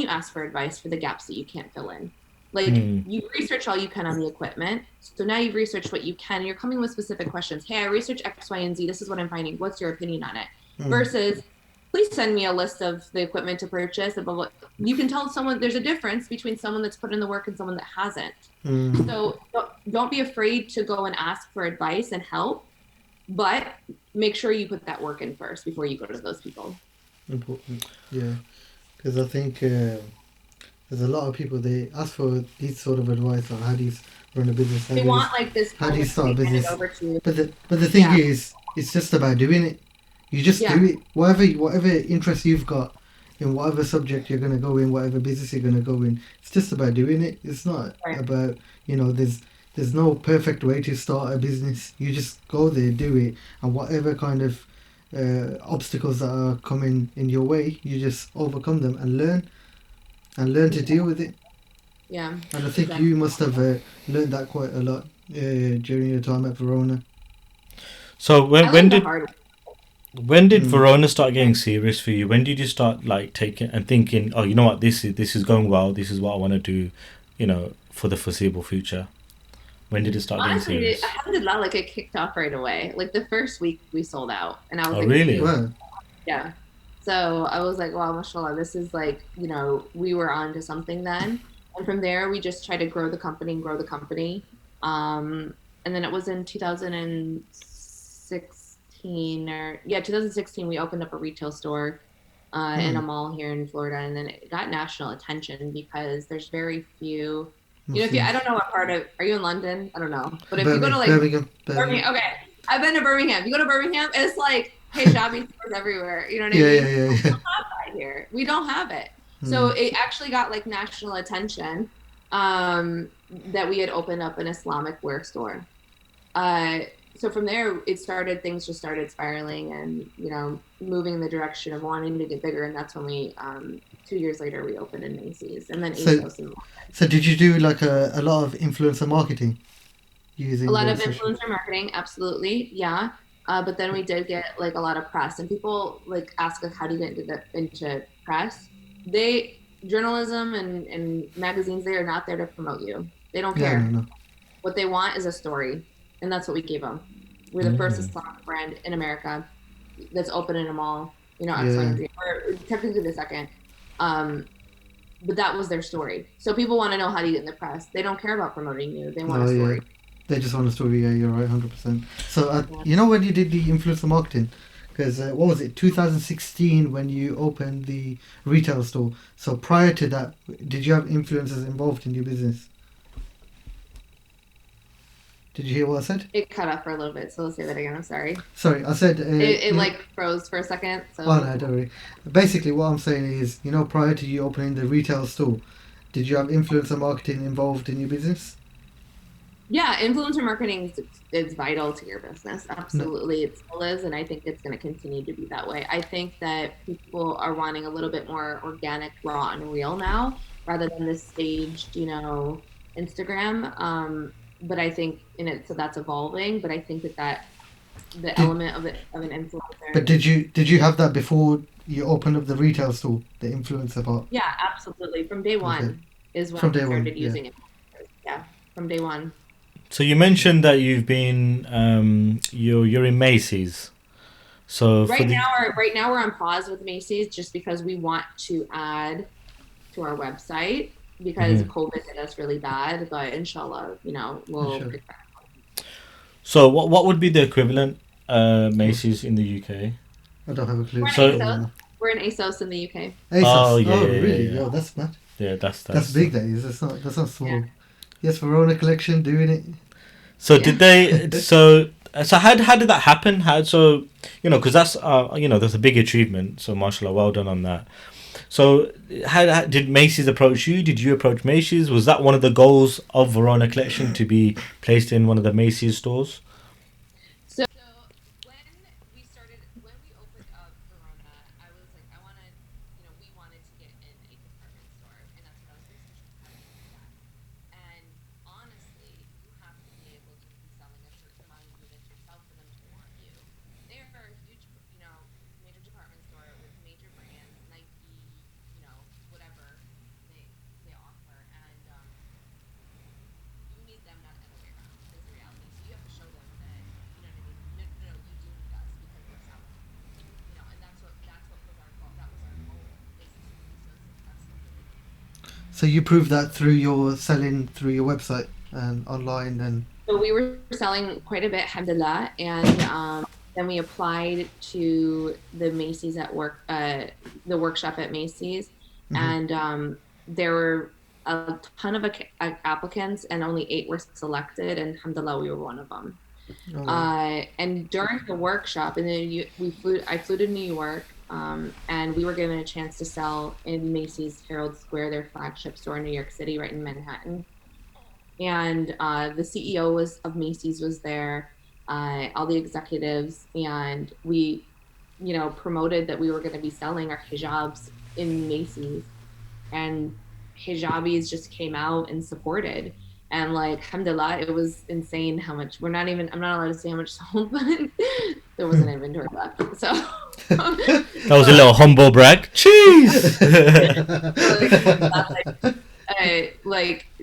Speaker 1: ask for advice for the gaps that you can't fill in. Like you research all you can on the equipment. So now you've researched what you can, and you're coming with specific questions. Hey, I researched X, Y, and Z. This is what I'm finding. What's your opinion on it? Versus, please send me a list of the equipment to purchase. Blah, blah, blah. You can tell someone there's a difference between someone that's put in the work and someone that hasn't. So don't be afraid to go and ask for advice and help, but make sure you put that work in first before you go to those people.
Speaker 3: Important, yeah, because I think there's a lot of people, they ask for these sort of advice on how do you run a business.
Speaker 1: They want like this.
Speaker 3: How do you start a business? But the thing
Speaker 1: Yeah.
Speaker 3: is, it's just about doing it. You just do it. Whatever interest you've got in whatever subject you're going to go in, whatever business you're going to go in, it's just about doing it. It's not about, you know, there's no perfect way to start a business. You just go there, do it, and whatever kind of obstacles that are coming in your way, you just overcome them and learn to deal with it.
Speaker 1: Yeah.
Speaker 3: And I think you must have learned that quite a lot during your time at Verona.
Speaker 2: So when did Verona start getting serious for you? When did you start like taking and thinking, oh, you know what, this is going well, this is what I want to do, you know, for the foreseeable future? When did it start getting serious?
Speaker 1: Alhamdulillah, like it kicked off right away. Like the first week we sold out, and I was like,
Speaker 2: really?
Speaker 3: Wow.
Speaker 1: Yeah. So I was like, wow, mashallah, this is like, you know, we were on to something then. And from there, we just tried to grow the company. And then it was in 2016, we opened up a retail store in a mall here in Florida. And then it got national attention because there's very few, you know, I don't know what part of, are you in London? I don't know. But if you go to like, Birmingham. Okay. I've been to Birmingham. If you go to Birmingham, it's like, hijabi stores everywhere. You know what I mean?
Speaker 3: Yeah.
Speaker 1: Here. We don't have it. So it actually got like national attention that we had opened up an Islamic wear store. So from there, things just started spiraling and, moving in the direction of wanting to get bigger. And that's when we, 2 years later, we opened in Macy's and then
Speaker 3: So,
Speaker 1: ASOS. And
Speaker 3: so did you do like a lot of influencer marketing
Speaker 1: a
Speaker 3: using
Speaker 1: lot
Speaker 3: the
Speaker 1: of
Speaker 3: social?
Speaker 1: influencer marketing, absolutely. Yeah. But then we did get like a lot of press and people like ask us, how do you get into press? Journalism and magazines, they are not there to promote you. They don't
Speaker 3: Yeah, no,
Speaker 1: care.
Speaker 3: no.
Speaker 1: What they want is a story. And that's what we gave them. We're the first Islamic brand in America that's open in a mall, X, Y,
Speaker 3: Yeah.
Speaker 1: and Z. Or technically the second. But that was their story. So people want to know, how do you get in the press? They don't care about promoting you. They want a
Speaker 3: Oh, yeah.
Speaker 1: story.
Speaker 3: They just want a story. Yeah, you're right, 100%. So,
Speaker 1: Yeah.
Speaker 3: when you did the influencer marketing, because what was it, 2016 when you opened the retail store? So prior to that, did you have influencers involved in your business? Did you hear what I said?
Speaker 1: It cut off for a little bit, so let's say that again. I'm sorry.
Speaker 3: Sorry, I said.
Speaker 1: It like froze for a second. So
Speaker 3: Oh no, don't worry. Basically, what I'm saying is, prior to you opening the retail store, did you have influencer marketing involved in your business?
Speaker 1: yeah, influencer marketing is vital to your business.
Speaker 3: No.
Speaker 1: Absolutely, it still is, and I think it's going to continue to be that way. I think that people are wanting a little bit more organic, raw, and real now, rather than this staged, Instagram. But I think so that's evolving. But I think that the
Speaker 3: Did
Speaker 1: element of an
Speaker 3: but
Speaker 1: influencer.
Speaker 3: did you have that before you opened up the retail store, the influencer part?
Speaker 1: Yeah, absolutely. From day
Speaker 3: Okay,
Speaker 1: one is when
Speaker 3: from
Speaker 1: we
Speaker 3: day one,
Speaker 1: started
Speaker 3: yeah.
Speaker 1: using it. Yeah, from day one.
Speaker 2: So you mentioned that you've been you're in Macy's. So for the
Speaker 1: Right now we're on pause with Macy's just because we want to add to our website because COVID hit us really bad. But inshallah, we'll
Speaker 3: Sure.
Speaker 1: pick back
Speaker 2: so what would be the equivalent Macy's in the UK?
Speaker 3: I don't have a clue.
Speaker 1: We're
Speaker 3: I
Speaker 1: in
Speaker 2: So
Speaker 3: don't
Speaker 1: ASOS.
Speaker 3: know.
Speaker 1: We're in ASOS in the UK.
Speaker 2: oh
Speaker 3: ASOS.
Speaker 2: yeah
Speaker 3: Oh,
Speaker 2: yeah yeah
Speaker 3: really?
Speaker 2: yeah
Speaker 3: Yo, that's mad.
Speaker 2: yeah
Speaker 3: That's big. That is. That's not
Speaker 1: Yeah.
Speaker 3: small. Yes, Verona Collection doing it.
Speaker 2: So
Speaker 1: Yeah.
Speaker 2: did they? So how did that happen? How so? Because that's a big achievement. So mashallah, well done on that. So how did Macy's approach you? Did you approach Macy's? Was that one of the goals of Verona Collection to be placed in one of the Macy's stores?
Speaker 1: So when we opened up Verona, I was like, we wanted to get in a department store, and that's what I was researching. How do you do that? And honestly, you have to be able to be selling a certain amount of units yourself for them to want you. They are a huge, major department store with major brands, Nike, whatever they offer, and you need them, not the other way around. Is the reality. So you have to show them that, you know what I mean. No, no, no, you do need us because we're selling. And that's what was our goal. That was our goal, is to be so successful that they can.
Speaker 3: So you proved that through your selling through your website and online and.
Speaker 1: So we were selling quite a bit, alhamdulillah, and then we applied to the Macy's at work, the workshop at Macy's, and there were a ton of applicants, and only 8 were selected, and alhamdulillah, we were one of them. And during the workshop, and then I flew to New York, and we were given a chance to sell in Macy's Herald Square, their flagship store in New York City, right in Manhattan. And the CEO of Macy's was there, all the executives, and we, promoted that we were going to be selling our hijabs in Macy's, and hijabis just came out and supported. And like, alhamdulillah, it was insane how much. I'm not allowed to say how much sold, but there was an inventory left. So
Speaker 2: That was a little humble brag. Cheese.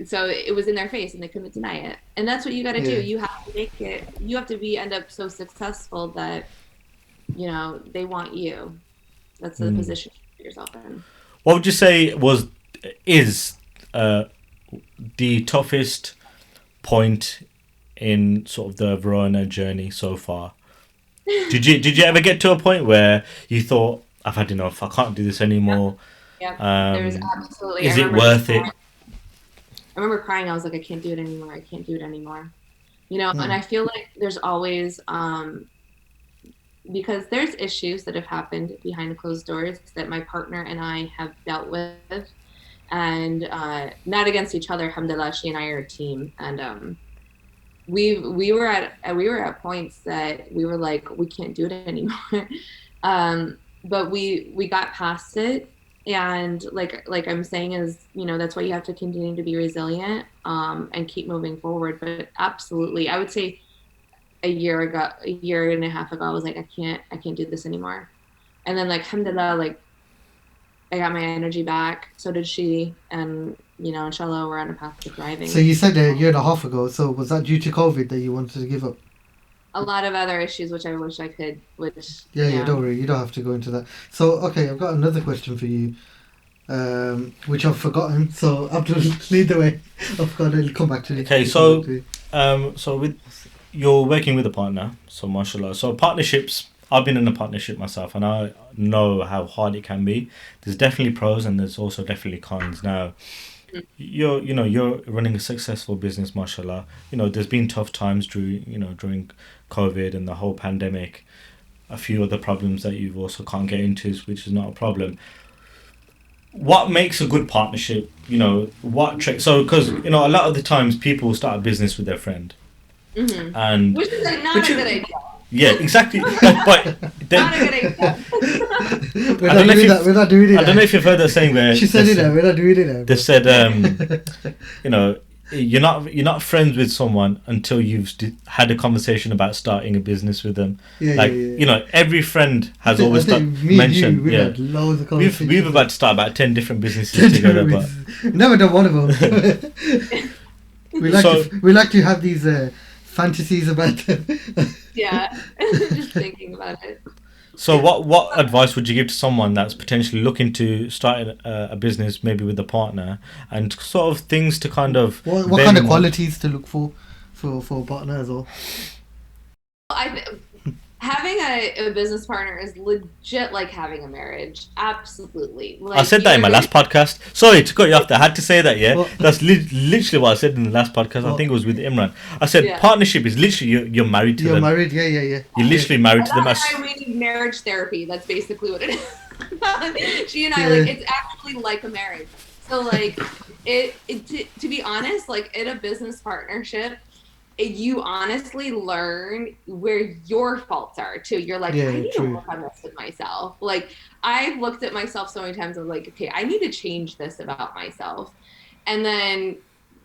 Speaker 1: So it was in their face and they couldn't deny it. And that's what you got to do. You have to make it. You have to end up so successful that they want you. That's the position you put yourself in.
Speaker 2: What would you say is the toughest point in sort of the Verona journey so far? Did you ever get to a point where you thought, I've had enough, I can't do this anymore?
Speaker 1: Yeah, there's absolutely.
Speaker 2: Is it worth it?
Speaker 1: I remember crying. I was like, I can't do it anymore. I can't do it anymore. And I feel like there's always because there's issues that have happened behind closed doors that my partner and I have dealt with, and not against each other. Alhamdulillah, she and I are a team, and we were at points that we were like, we can't do it anymore. But we got past it, and like I'm saying is, that's why you have to continue to be resilient, and keep moving forward. But absolutely, I would say a year and a half ago, I was like, I can't do this anymore. And then, like, alhamdulillah, like, I got my energy back. So did she. And, inshallah, we're on a path to thriving.
Speaker 3: So you said a year and a half ago. So was that due to COVID that you wanted to give up?
Speaker 1: A lot of other issues, which I wish I could,
Speaker 3: Yeah, don't worry. You don't have to go into that. So, okay, I've got another question for you, which I've forgotten. So, Abdul, lead the way. I've got to come back to it.
Speaker 2: Okay, so with you're working with a partner, so mashallah. So partnerships, I've been in a partnership myself, and I know how hard it can be. There's definitely pros, and there's also definitely cons. Now, you're running a successful business, mashallah. There's been tough times during COVID and the whole pandemic. A few other problems that you also can't get into, which is not a problem. What makes a good partnership? So because a lot of the times people start a business with their friend, and
Speaker 1: which is like not a good idea.
Speaker 2: Yeah, exactly. But then,
Speaker 1: Not a good idea.
Speaker 3: We're not doing it.
Speaker 2: I don't know if you've heard that saying where
Speaker 3: she said it. We're not doing it.
Speaker 2: They said, you're not friends with someone until you've had a conversation about starting a business with them.
Speaker 3: Yeah.
Speaker 2: Every friend has always mentioned. We've had loads of conversations. We've about to start about 10 different businesses together, but
Speaker 3: we've never done one of them. we like to have these fantasies about them.
Speaker 1: Yeah, just thinking about it.
Speaker 2: So what advice would you give to someone that's potentially looking to start a business, maybe with a partner, and sort of things to kind of...
Speaker 3: What kind of qualities to look for a partner as well?
Speaker 1: Having a business partner is legit like having a marriage. Absolutely.
Speaker 2: I said that in my last podcast. Sorry to cut you off there. I had to say that, yeah? That's literally what I said in the last podcast. I think it was with Imran. I said partnership is literally you're married to them.
Speaker 3: You're married, yeah.
Speaker 2: You're literally married to them.
Speaker 1: That's why we need marriage therapy. That's basically what it is. She and I, it's actually like a marriage. So, to be honest, in a business partnership, you honestly learn where your faults are too. You're like, I need to work on this with myself. I've looked at myself so many times. I'm like, okay, I need to change this about myself. And then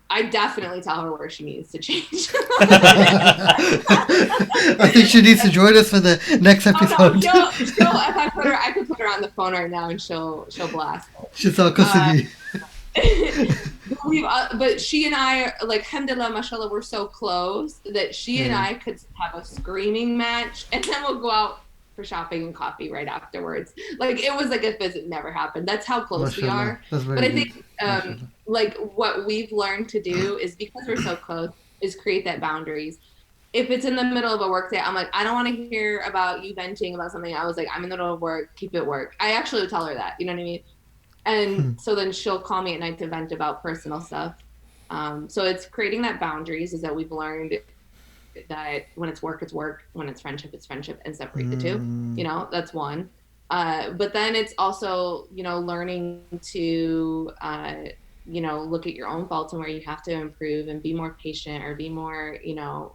Speaker 1: I definitely tell her where she needs to change.
Speaker 3: I think she needs to join us for the next episode.
Speaker 1: No, I could put her on the phone right now and she'll blast.
Speaker 3: She'll start cussing you.
Speaker 1: But she and I, alhamdulillah, mashallah, we're so close that she and I could have a screaming match, and then we'll go out for shopping and coffee right afterwards. It was like if it never happened. That's how close we are. But I think what we've learned to do is, because we're so close, is create that boundaries. If it's in the middle of a work day, I'm like, I don't want to hear about you venting about something. I was like, I'm in the middle of work, keep it work. I actually would tell her that, you know what I mean? And so then she'll call me at night to vent about personal stuff. So it's creating that boundaries, is that we've learned that when it's work, it's work. When it's friendship, and separate the two. That's one. But then it's also, learning to, look at your own faults and where you have to improve and be more patient, or be more,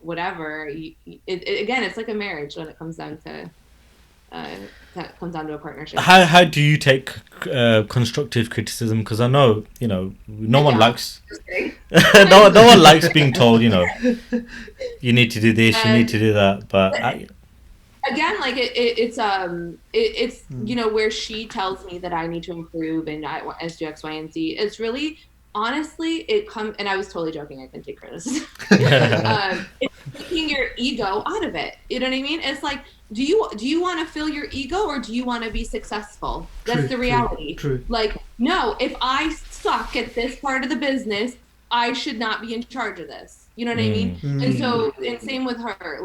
Speaker 1: whatever. Again, it's like a marriage when it comes down to... that comes down to a partnership.
Speaker 2: How do you take constructive criticism? Because I know no one likes no one likes being told you need to do this, you need to do that. But again,
Speaker 1: it's where she tells me that I need to improve and I want to do X, Y, and Z. It's really, honestly, and I was totally joking. I can take criticism. It's taking your ego out of it. You know what I mean? It's like, do you want to fill your ego, or do you want to be successful? That's the reality.
Speaker 3: True.
Speaker 1: No, if I suck at this part of the business, I should not be in charge of this. You know what I mean? And so, and same with her.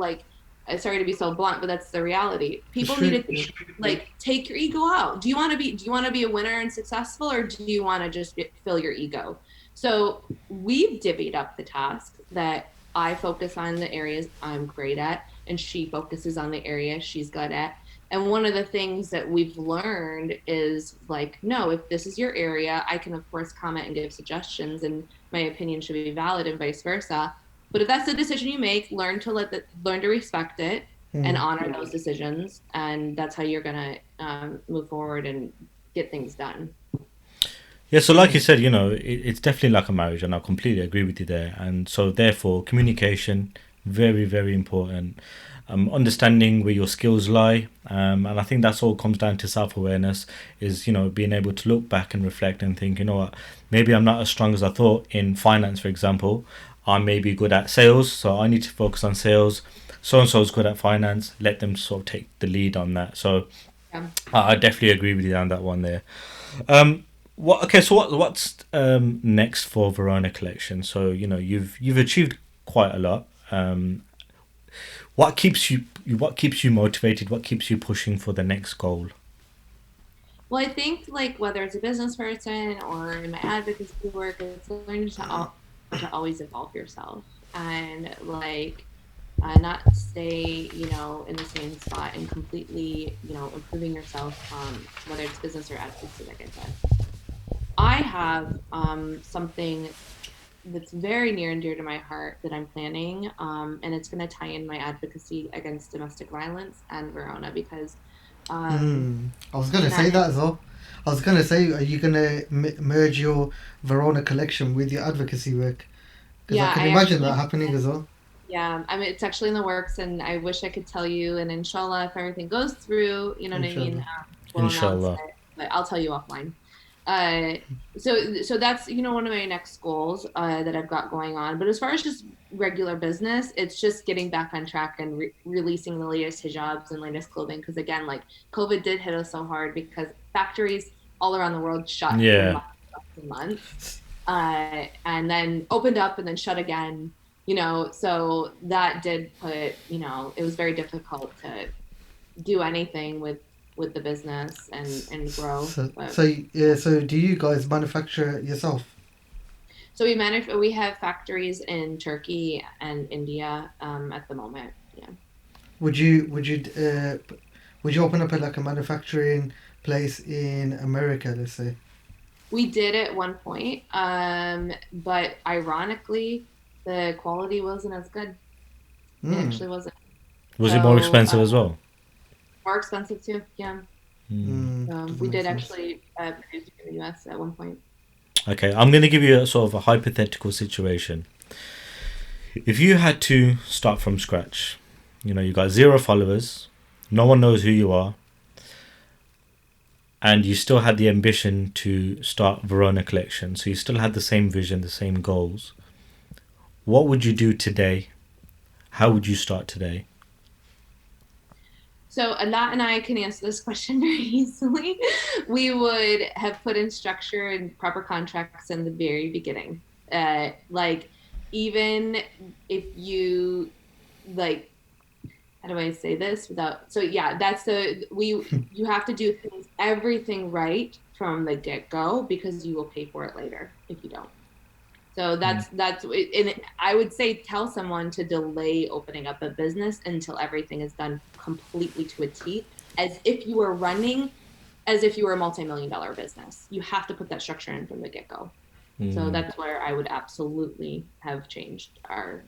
Speaker 1: Sorry to be so blunt, but that's the reality. People need to take your ego out. Do you want to be a winner and successful, or do you want to just fill your ego? So we've divvied up the task that I focus on the areas I'm great at, and she focuses on the area she's good at. And one of the things that we've learned is like, no, if this is your area, I can of course comment and give suggestions, and my opinion should be valid, and vice versa. But if that's the decision you make, learn to respect it and
Speaker 3: Mm.
Speaker 1: honor those decisions, and that's how you're gonna move forward and get things done.
Speaker 2: Yeah, so like you said, it's definitely like a marriage, and I completely agree with you there. And so, therefore, communication, very, very important. Understanding where your skills lie, and I think that's all comes down to self-awareness. Is being able to look back and reflect and think, you know what, maybe I'm not as strong as I thought in finance, for example. I may be good at sales, so I need to focus on sales. So and so is good at finance. Let them sort of take the lead on that. So
Speaker 1: Yeah.
Speaker 2: I definitely agree with you on that one there. Um, what's next for Verona Collection? So you've achieved quite a lot. What keeps you motivated? What keeps you pushing for the next goal?
Speaker 1: Well, I think like whether it's a business person or in my advocacy work, it's learning to always evolve yourself and like not stay, in the same spot and completely, improving yourself, whether it's business or advocacy, like I said. I have something that's very near and dear to my heart that I'm planning, and it's going to tie in my advocacy against domestic violence and Verona because
Speaker 3: I was gonna
Speaker 1: in
Speaker 3: say
Speaker 1: that
Speaker 3: that as well. I was gonna say, are you gonna merge your Verona collection with your advocacy work? Because I
Speaker 1: yeah,
Speaker 3: can
Speaker 1: I
Speaker 3: imagine that
Speaker 1: actually
Speaker 3: happening as well.
Speaker 1: yeah, I mean it's actually in the works, and I wish I could tell you. And inshallah, if everything goes through, you know what I mean,
Speaker 3: Inshallah.
Speaker 1: we'll announce
Speaker 2: Inshallah.
Speaker 1: it. But I'll tell you offline. Uh, so that's one of my next goals that I've got going on. But as far as just regular business, it's just getting back on track and releasing the latest hijabs and latest clothing. Because again, like COVID did hit us so hard because factories all around the world shut for
Speaker 2: Yeah.
Speaker 1: months and months, and then opened up and then shut again. So that did put, it was very difficult to do anything with the business and grow. But
Speaker 3: Yeah. So do you guys manufacture it yourself?
Speaker 1: so we have factories in Turkey and India at the moment. Yeah,
Speaker 3: Would you would you would you open up like a manufacturing place in America? Let's say.
Speaker 1: we did at one point, but ironically, the quality wasn't as good. It
Speaker 3: Hmm.
Speaker 1: actually wasn't.
Speaker 2: Was it more
Speaker 1: So
Speaker 2: expensive as well?
Speaker 1: more expensive too. Yeah.
Speaker 2: Hmm.
Speaker 3: Doesn't
Speaker 1: We
Speaker 3: make
Speaker 1: did
Speaker 3: sense.
Speaker 1: actually produce in the U.S. at one point.
Speaker 2: Okay, I'm going to give you a sort of a hypothetical situation. If you had to start from scratch, you got zero followers, no one knows who you are, and you still had the ambition to start Verona Collection, so you still had the same vision, the same goals, what would you do today? How would you start today?
Speaker 1: So Anat and I can answer this question very easily. We would have put in structure and proper contracts in the very beginning. Like even if you like, how do I say this without? So yeah, you have to do everything right from the get go because you will pay for it later if you don't. So and I would say tell someone to delay opening up a business until everything is done completely to a T, as if you were a multi-million dollar business. You have to put that structure in from the get go. So
Speaker 2: Mm.
Speaker 1: that's where I would absolutely have changed our,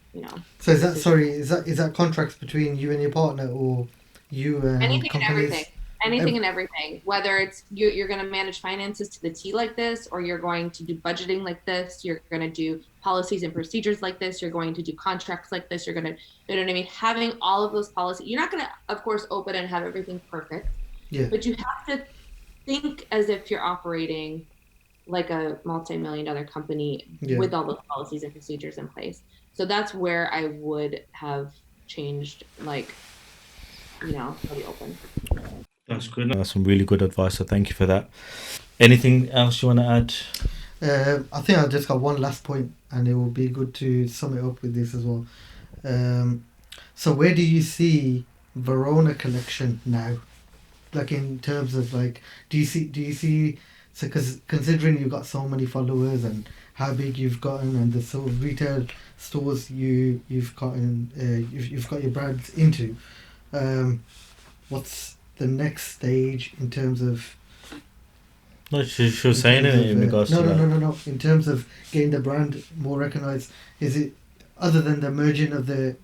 Speaker 3: So is that
Speaker 1: decision.
Speaker 3: sorry? Is that contracts between you and your partner, or you and
Speaker 1: Anything and everything.
Speaker 3: companies?
Speaker 1: Anything
Speaker 3: Ev-
Speaker 1: and everything. Whether it's you're going to manage finances to the T like this, or you're going to do budgeting like this, you're going to do policies and procedures like this, you're going to do contracts like this, you're going to, you know what I mean? Having all of those policies, you're not going to, of course, open and have everything perfect,
Speaker 3: yeah.
Speaker 1: but you have to think as if you're operating like a multi-million dollar company
Speaker 3: Yeah.
Speaker 1: with all those policies and procedures in place. So that's where I would have changed, like, really open.
Speaker 2: That's good. That's some really good advice, so thank you for that. Anything else you want to add?
Speaker 3: I think I just got one last point, and it will be good to sum it up with this as well. Um, so where do you see Verona Collection now? Like in terms of like, do you see? So because considering you've got so many followers and how big you've gotten and the sort of retail stores you've gotten you've got your brands into. What's the next stage in terms of?
Speaker 2: No, she was saying it in regards to that.
Speaker 3: No. In terms of getting the brand more recognized, is it other than the merging of the,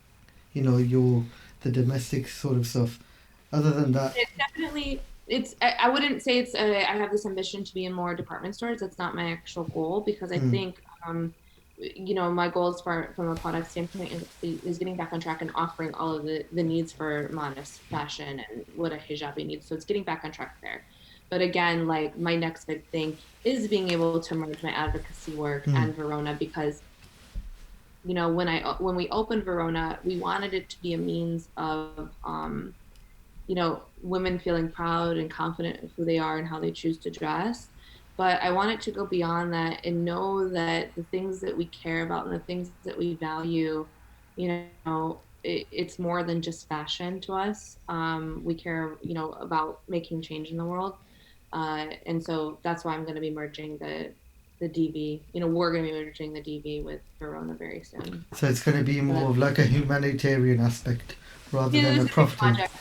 Speaker 3: the domestic sort of stuff? Other than that,
Speaker 1: It's definitely. I wouldn't say it's. I have this ambition to be in more department stores. That's not my actual goal because I think. My goals from a product standpoint is getting back on track and offering all of the needs for modest fashion and what a hijabi needs. So it's getting back on track there. But again, like my next big thing is being able to merge my advocacy work and Verona because, when we opened Verona, we wanted it to be a means of, women feeling proud and confident of who they are and how they choose to dress. But I want it to go beyond that and know that the things that we care about and the things that we value, it's more than just fashion to us. We care, about making change in the world. And so that's why I'm going to be merging the DV. We're going to be merging the DV with Verona very soon.
Speaker 3: So it's going to be more of like a humanitarian aspect rather than a profit.
Speaker 1: Project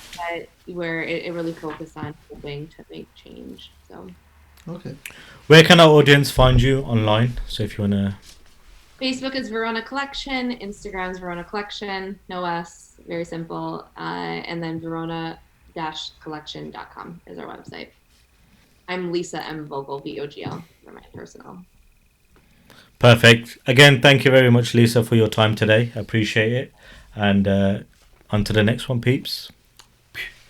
Speaker 1: where it really focused on helping to make change. So.
Speaker 3: Okay.
Speaker 2: Where can our audience find you online? So if you want to...
Speaker 1: Facebook is Verona Collection. Instagram is Verona Collection. No S. Very simple. And then Verona-collection.com is our website. I'm Lisa M. Vogl, Vogl, for my personal.
Speaker 2: Perfect. Again, thank you very much, Lisa, for your time today. I appreciate it. And on to the next one, peeps.